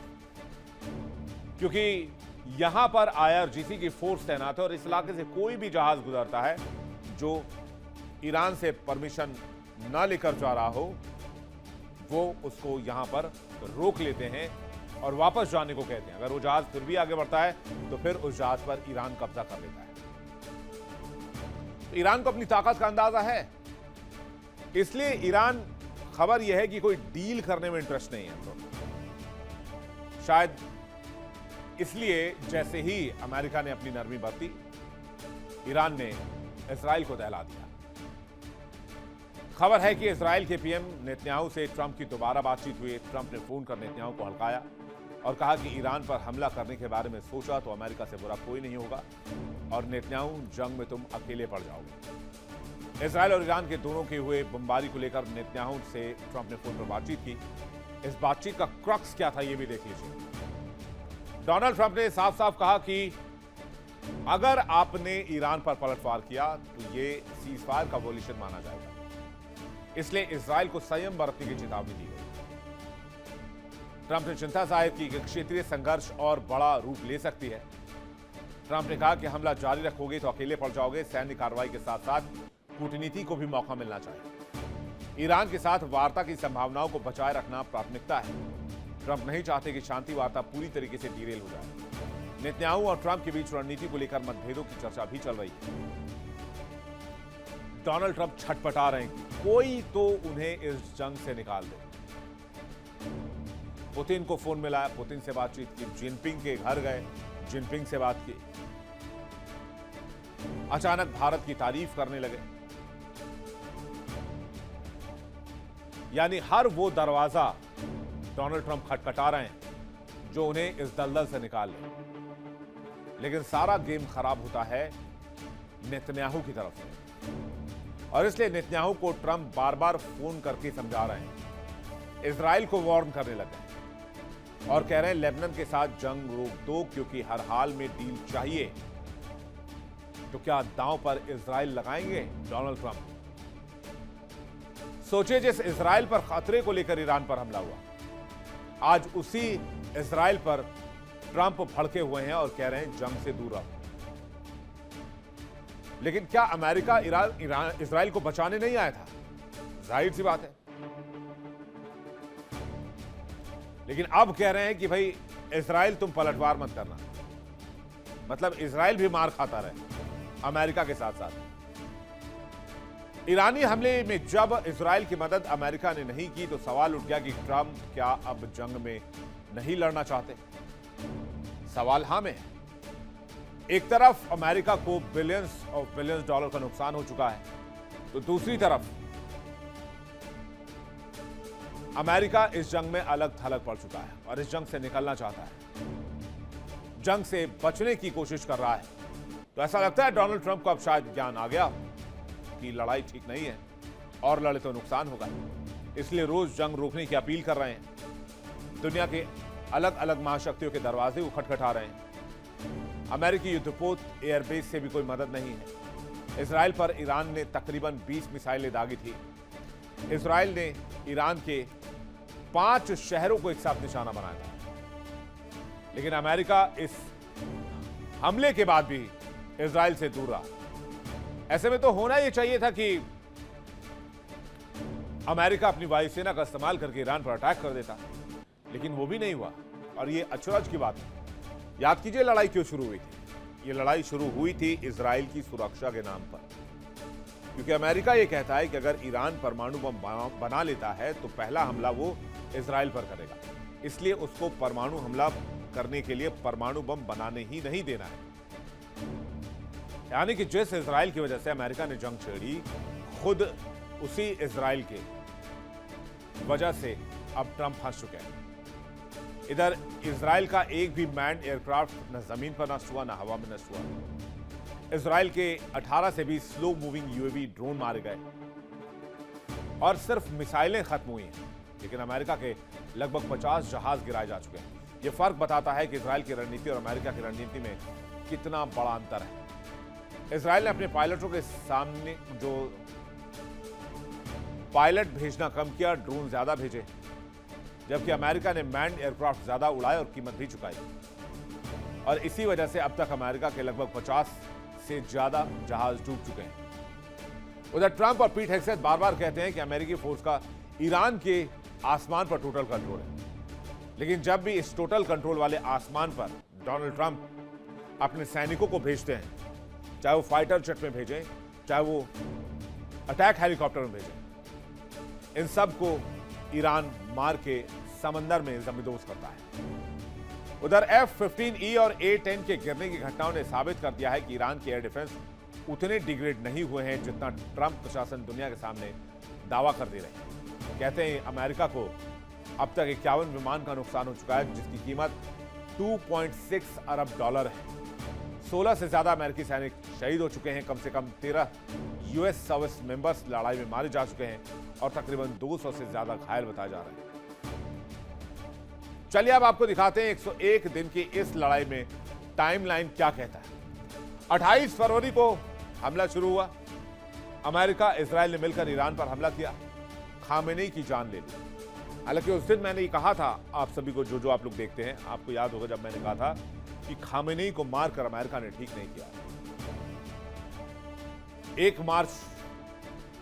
Speaker 1: क्योंकि यहां पर IRGC की फोर्स तैनात है और इस इलाके से कोई भी जहाज गुजरता है जो ईरान से परमिशन ना लेकर जा रहा हो वो उसको यहां पर रोक लेते हैं और वापस जाने को कहते हैं। अगर वो जहाज फिर भी आगे बढ़ता है तो फिर उस जहाज पर ईरान कब्जा कर लेता है। तो ईरान को अपनी ताकत का अंदाजा है, इसलिए ईरान, खबर यह है कि कोई डील करने में इंटरेस्ट नहीं है। तो शायद इसलिए जैसे ही अमेरिका ने अपनी नरमी बरती, ईरान ने इजराइल को दहला दिया। खबर है कि इजराइल के पीएम नेतन्याहू से ट्रंप की दोबारा बातचीत हुई। ट्रंप ने फोन कर नेतन्याहू को हल्काया और कहा कि ईरान पर हमला करने के बारे में सोचा तो अमेरिका से बुरा कोई नहीं होगा और नेतन्याहू, जंग में तुम अकेले पड़ जाओगे। इजराइल और ईरान के दोनों के हुए बमबारी को लेकर नेतन्याहू से ट्रंप ने फोन पर बातचीत की। इस बातचीत का क्रक्स क्या था, यह भी देख लीजिए। डोनाल्ड ट्रंप ने साफ साफ कहा कि अगर आपने ईरान पर पलटवार किया तो ये सीजफायर का वोल्यूशन माना जाएगा। इसलिए इजराइल को संयम बरतने की चेतावनी दी गई। ट्रंप ने चिंता जाहिर की कि क्षेत्रीय संघर्ष और बड़ा रूप ले सकती है। ट्रंप ने कहा कि हमला जारी रखोगे तो अकेले पड़ जाओगे। सैन्य कार्रवाई के साथ साथ कूटनीति को भी मौका मिलना चाहिए। ईरान के साथ वार्ता की संभावनाओं को बचाए रखना प्राथमिकता है। ट्रंप नहीं चाहते कि शांति वार्ता पूरी तरीके से डिरेल हो जाए। नेतन्याहू और ट्रंप के बीच रणनीति को लेकर मतभेदों की चर्चा भी चल रही है। डोनाल्ड ट्रंप छटपटा रहे हैं कि कोई तो उन्हें इस जंग से निकाल दे। पुतिन को फोन मिलाया, पुतिन से बातचीत की, जिनपिंग के घर गए, जिनपिंग से बात की। अचानक भारत की तारीफ करने लगे। यानी हर वो दरवाजा डोनाल्ड ट्रंप खटखटा रहे हैं जो उन्हें इस दलदल से निकाल ले। लेकिन सारा गेम खराब होता है नेतन्याहू की तरफ से, और इसलिए नेतन्याहू को ट्रंप बार बार फोन करके समझा रहे हैं। इजराइल को वार्न करने लगे और कह रहे हैं लेबनान के साथ जंग रोक दो, क्योंकि हर हाल में डील चाहिए। तो क्या दांव पर इजराइल लगाएंगे डोनाल्ड ट्रंप? सोचिए, जिस इजराइल पर खतरे को लेकर ईरान पर हमला हुआ, आज उसी इजराइल पर ट्रंप भड़के हुए हैं और कह रहे हैं जंग से दूर रहो। लेकिन क्या अमेरिका इजराइल को बचाने नहीं आया था? जाहिर सी बात है। लेकिन अब कह रहे हैं कि भाई इजराइल तुम पलटवार मत करना। मतलब इजराइल भी मार खाता रहे अमेरिका के साथ साथ। ईरानी हमले में जब इजराइल की मदद अमेरिका ने नहीं की तो सवाल उठ गया कि ट्रंप क्या अब जंग में नहीं लड़ना चाहते? सवाल हां में है। एक तरफ अमेरिका को बिलियंस ऑफ बिलियंस डॉलर का नुकसान हो चुका है, तो दूसरी तरफ अमेरिका इस जंग में अलग थलग पड़ चुका है और इस जंग से निकलना चाहता है, जंग से बचने की कोशिश कर रहा है। तो ऐसा लगता है डोनाल्ड ट्रंप को अब शायद ज्ञान आ गया कि लड़ाई ठीक नहीं है और लड़े तो नुकसान होगा। इसलिए रोज जंग रोकने की अपील कर रहे हैं। दुनिया के अलग अलग महाशक्तियों के दरवाजे को खटखटा रहे हैं। अमेरिकी युद्धपोत एयरबेस से भी कोई मदद नहीं है। इजराइल पर ईरान ने तकरीबन 20 मिसाइलें दागी थी। इजराइल ने ईरान के 5 शहरों को एक साथ निशाना बनाया था। लेकिन अमेरिका इस हमले के बाद भी इजराइल से दूर रहा। ऐसे में तो होना यह चाहिए था कि अमेरिका अपनी वायुसेना का इस्तेमाल करके ईरान पर अटैक कर देता, लेकिन वो भी नहीं हुआ। और ये अचरज की बात है। याद कीजिए लड़ाई क्यों शुरू हुई थी। ये लड़ाई शुरू हुई थी इजराइल की सुरक्षा के नाम पर, क्योंकि अमेरिका ये कहता है कि अगर ईरान परमाणु बम बना लेता है तो पहला हमला वो इजराइल पर करेगा। इसलिए उसको परमाणु हमला करने के लिए परमाणु बम बनाने ही नहीं देना है। यानी कि जिस इजराइल की वजह से अमेरिका ने जंग छेड़ी, खुद उसी इजराइल के वजह से अब ट्रंप फंस चुके हैं। इधर इजराइल का एक भी मैन्ड एयरक्राफ्ट न जमीन पर नष्ट हुआ, न हवा में नष्ट हुआ। इजराइल के 18 से भी स्लो मूविंग यूएवी ड्रोन मारे गए और सिर्फ मिसाइलें खत्म हुई हैं। लेकिन अमेरिका के लगभग 50 जहाज गिराए जा चुके हैं। यह फर्क बताता है कि इजराइल की रणनीति और अमेरिका की रणनीति में कितना बड़ा अंतर है। इजराइल ने अपने पायलटों के सामने जो पायलट भेजना कम किया, ड्रोन ज्यादा भेजे, जबकि अमेरिका ने मैन्ड एयरक्राफ्ट ज्यादा उड़ाए और कीमत भी चुकाई। और इसी वजह से अब तक अमेरिका के लगभग 50 से ज्यादा जहाज डूब चुके हैं। उधर ट्रंप और पीट हेगसेथ बार बार कहते हैं कि अमेरिकी फोर्स का ईरान के आसमान पर टोटल कंट्रोल है। लेकिन जब भी इस टोटल कंट्रोल वाले आसमान पर डोनाल्ड ट्रंप अपने सैनिकों को भेजते हैं, चाहे वो फाइटर जेट में भेजें, चाहे वो अटैक हेलीकॉप्टर में भेजें, इन सब को ईरान मार के समंदर में जमींदोज करता है। उधर F-15E और A-10 के गिरने की घटनाओं ने साबित कर दिया है कि ईरान के एयर डिफेंस उतने डिग्रेड नहीं हुए हैं जितना ट्रंप प्रशासन दुनिया के सामने दावा कर दे रहे हैं। कहते हैं अमेरिका को अब तक 51 विमान का नुकसान हो चुका है, जिसकी कीमत 2.6 अरब डॉलर है। 16 से ज्यादा अमेरिकी सैनिक शहीद हो चुके हैं। कम से कम 13 यूएस सर्विस मेंबर्स लड़ाई में मारे जा चुके हैं और तकरीबन 200 से ज्यादा घायल बताए जा रहे हैं। चलिए अब आपको दिखाते हैं 101 दिन की इस लड़ाई में टाइमलाइन क्या कहता है। 28 फरवरी को हमला शुरू हुआ। अमेरिका इजराइल ने मिलकर ईरान पर हमला किया, खामेनी की जान ले ली। हालांकि उस दिन मैंने ये कहा था आप सभी को, जो आप लोग देखते हैं, आपको याद होगा जब मैंने कहा था कि खामेनी को मारकर अमेरिका ने ठीक नहीं किया। 1 मार्च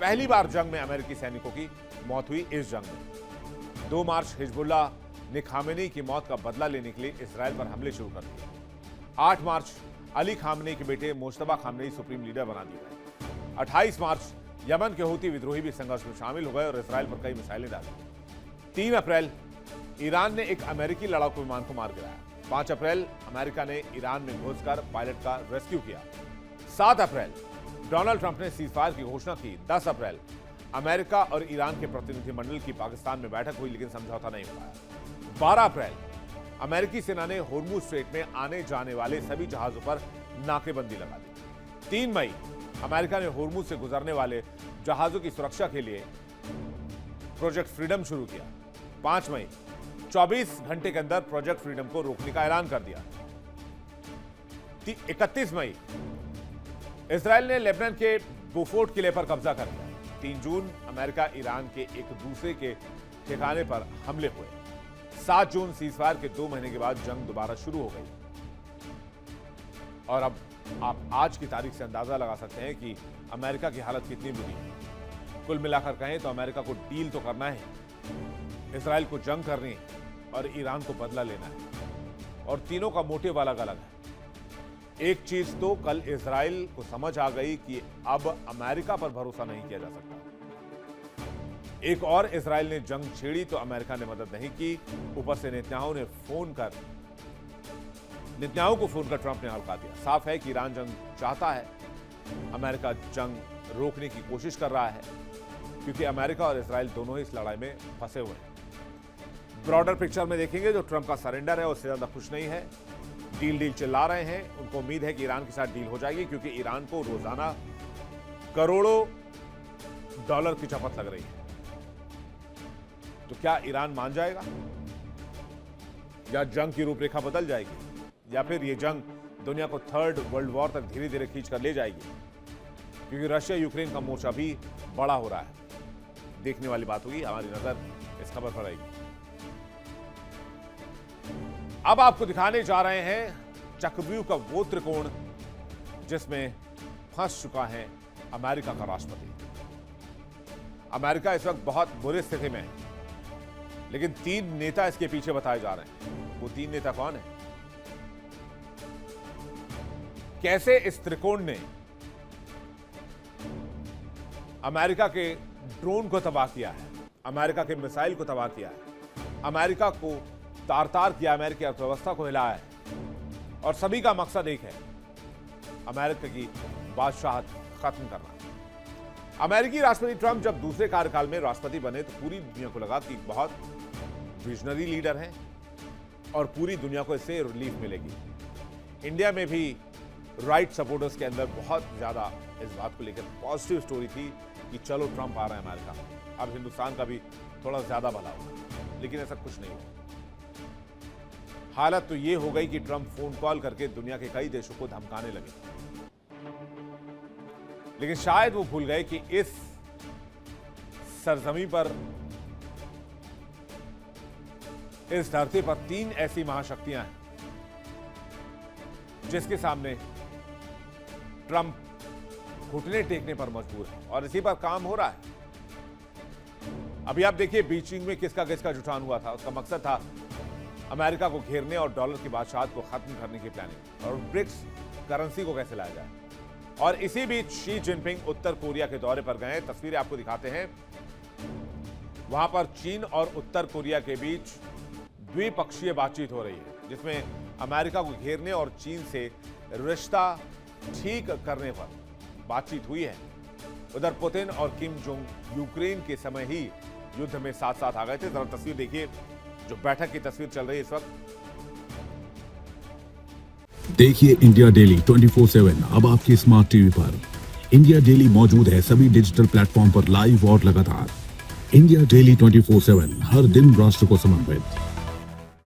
Speaker 1: पहली बार जंग में अमेरिकी सैनिकों की मौत हुई। इस जंग में 2 मार्च हिजबुल्लाह ने खामेनी की मौत का बदला लेने के लिए इजराइल पर हमले शुरू कर दिए। 8 मार्च अली खामेनी के बेटे मुश्तबा खामेनी सुप्रीम लीडर बना दिए गए। 28 मार्च यमन के हूती विद्रोही भी संघर्ष में शामिल हो गए और इजराइल पर कई मिसाइलें डाली। 3 अप्रैल ईरान ने एक अमेरिकी लड़ाकू विमान को मार गिराया। 5 अप्रैल अमेरिका ने ईरान में घुसकर पायलट का रेस्क्यू किया। 7 अप्रैल डोनाल्ड ट्रंप ने सीजफायर की घोषणा की। 10 अप्रैल अमेरिका और ईरान के प्रतिनिधिमंडल की पाकिस्तान में बैठक हुई, लेकिन समझौता नहीं हो पाया। 12 अप्रैल अमेरिकी सेना ने होर्मुज स्ट्रेट में आने जाने वाले सभी जहाजों पर नाकेबंदी लगा दी। 3 मई अमेरिका ने होर्मुज से गुजरने वाले जहाजों की सुरक्षा के लिए प्रोजेक्ट फ्रीडम शुरू किया। 5 मई 24 घंटे के अंदर प्रोजेक्ट फ्रीडम को रोकने का ऐलान कर दिया। 31 मई इजराइल ने लेबनान के बोफोर्ट किले पर कब्जा कर लिया। 3 जून अमेरिका ईरान के एक दूसरे के ठिकाने पर हमले हुए। 7 जून सीजफायर के 2 महीने के बाद जंग दोबारा शुरू हो गई। और अब आप आज की तारीख से अंदाजा लगा सकते हैं कि अमेरिका की हालत कितनी बुरी है। कुल मिलाकर कहें तो अमेरिका को डील तो करना है, इजराइल को जंग करनी है और ईरान को बदला लेना है, और तीनों का मोटिव अलग अलग है। एक चीज तो कल इजराइल को समझ आ गई कि अब अमेरिका पर भरोसा नहीं किया जा सकता। एक और इजराइल ने जंग छेड़ी तो अमेरिका ने मदद नहीं की। ऊपर से नेतन्याहू को फोन कर ट्रंप ने हल्का दिया। साफ है कि ईरान जंग चाहता है, अमेरिका जंग रोकने की कोशिश कर रहा है, क्योंकि अमेरिका और इजराइल दोनों ही इस लड़ाई में फंसे हुए हैं। ब्रॉडर पिक्चर में देखेंगे जो ट्रंप का सरेंडर है उससे ज्यादा खुश नहीं है। डील चिल्ला रहे हैं। उनको उम्मीद है कि ईरान के साथ डील हो जाएगी, क्योंकि ईरान को रोजाना करोड़ों डॉलर की चपत लग रही है। तो क्या ईरान मान जाएगा, या जंग की रूपरेखा बदल जाएगी, या फिर यह जंग दुनिया को 3rd वर्ल्ड वॉर तक धीरे धीरे खींच कर ले जाएगी, क्योंकि रशिया यूक्रेन का मोर्चा भी बड़ा हो रहा है। देखने वाली बात होगी। हमारी नजर इस खबर पर आएगी। अब आपको दिखाने जा रहे हैं चक्रव्यूह का वो त्रिकोण जिसमें फंस चुका है अमेरिका का राष्ट्रपति। अमेरिका इस वक्त बहुत बुरी स्थिति में है, लेकिन 3 नेता इसके पीछे बताए जा रहे हैं। वो 3 नेता कौन है? कैसे इस त्रिकोण ने अमेरिका के ड्रोन को तबाह किया है, अमेरिका के मिसाइल को तबाह किया है, अमेरिका को तार-तार किया, अमेरिकी अर्थव्यवस्था को हिलाया है, और सभी का मकसद एक है, अमेरिका की बादशाहत खत्म करना। अमेरिकी राष्ट्रपति ट्रंप जब दूसरे कार्यकाल में राष्ट्रपति बने तो पूरी दुनिया को लगा कि बहुत विजनरी लीडर हैं और पूरी दुनिया को इससे रिलीफ मिलेगी। इंडिया में भी राइट सपोर्टर्स के अंदर बहुत ज्यादा इस बात को लेकर पॉजिटिव स्टोरी थी कि चलो ट्रंप आ रहा है अमेरिका में, अब हिंदुस्तान का भी थोड़ा ज्यादा भला होगा। लेकिन ऐसा कुछ नहीं हुआ। हालत तो यह हो गई कि ट्रंप फोन कॉल करके दुनिया के कई देशों को धमकाने लगे, लेकिन शायद वो भूल गए कि इस सरजमी पर, इस धरती पर 3 ऐसी महाशक्तियां हैं जिसके सामने ट्रंप घुटने टेकने पर मजबूर है, और इसी पर काम हो रहा है। अभी आप देखिए बीजिंग में किसका जुटान हुआ था। उसका मकसद था अमेरिका को घेरने और डॉलर की बादशाहत को खत्म करने की प्लानिंग, और ब्रिक्स करेंसी को कैसे लाया जाए। और इसी बीच शी जिनपिंग उत्तर कोरिया के दौरे पर गए। तस्वीरें आपको दिखाते हैं। वहां पर चीन और उत्तर कोरिया के बीच द्विपक्षीय बातचीत हो रही है, जिसमें अमेरिका को घेरने और चीन से रिश्ता ठीक करने पर बातचीत हुई है। उधर पुतिन और किम जोंग यूक्रेन के समय ही युद्ध में साथ साथ आ गए थे। जरा तस्वीर देखिए, जो बैठक की तस्वीर चल रही है इस वक्त।
Speaker 3: देखिए इंडिया डेली 24/7 अब आपके स्मार्ट टीवी पर। इंडिया डेली मौजूद है सभी डिजिटल प्लेटफॉर्म पर लाइव और लगातार। इंडिया डेली 24/7 हर दिन राष्ट्र को समर्पित।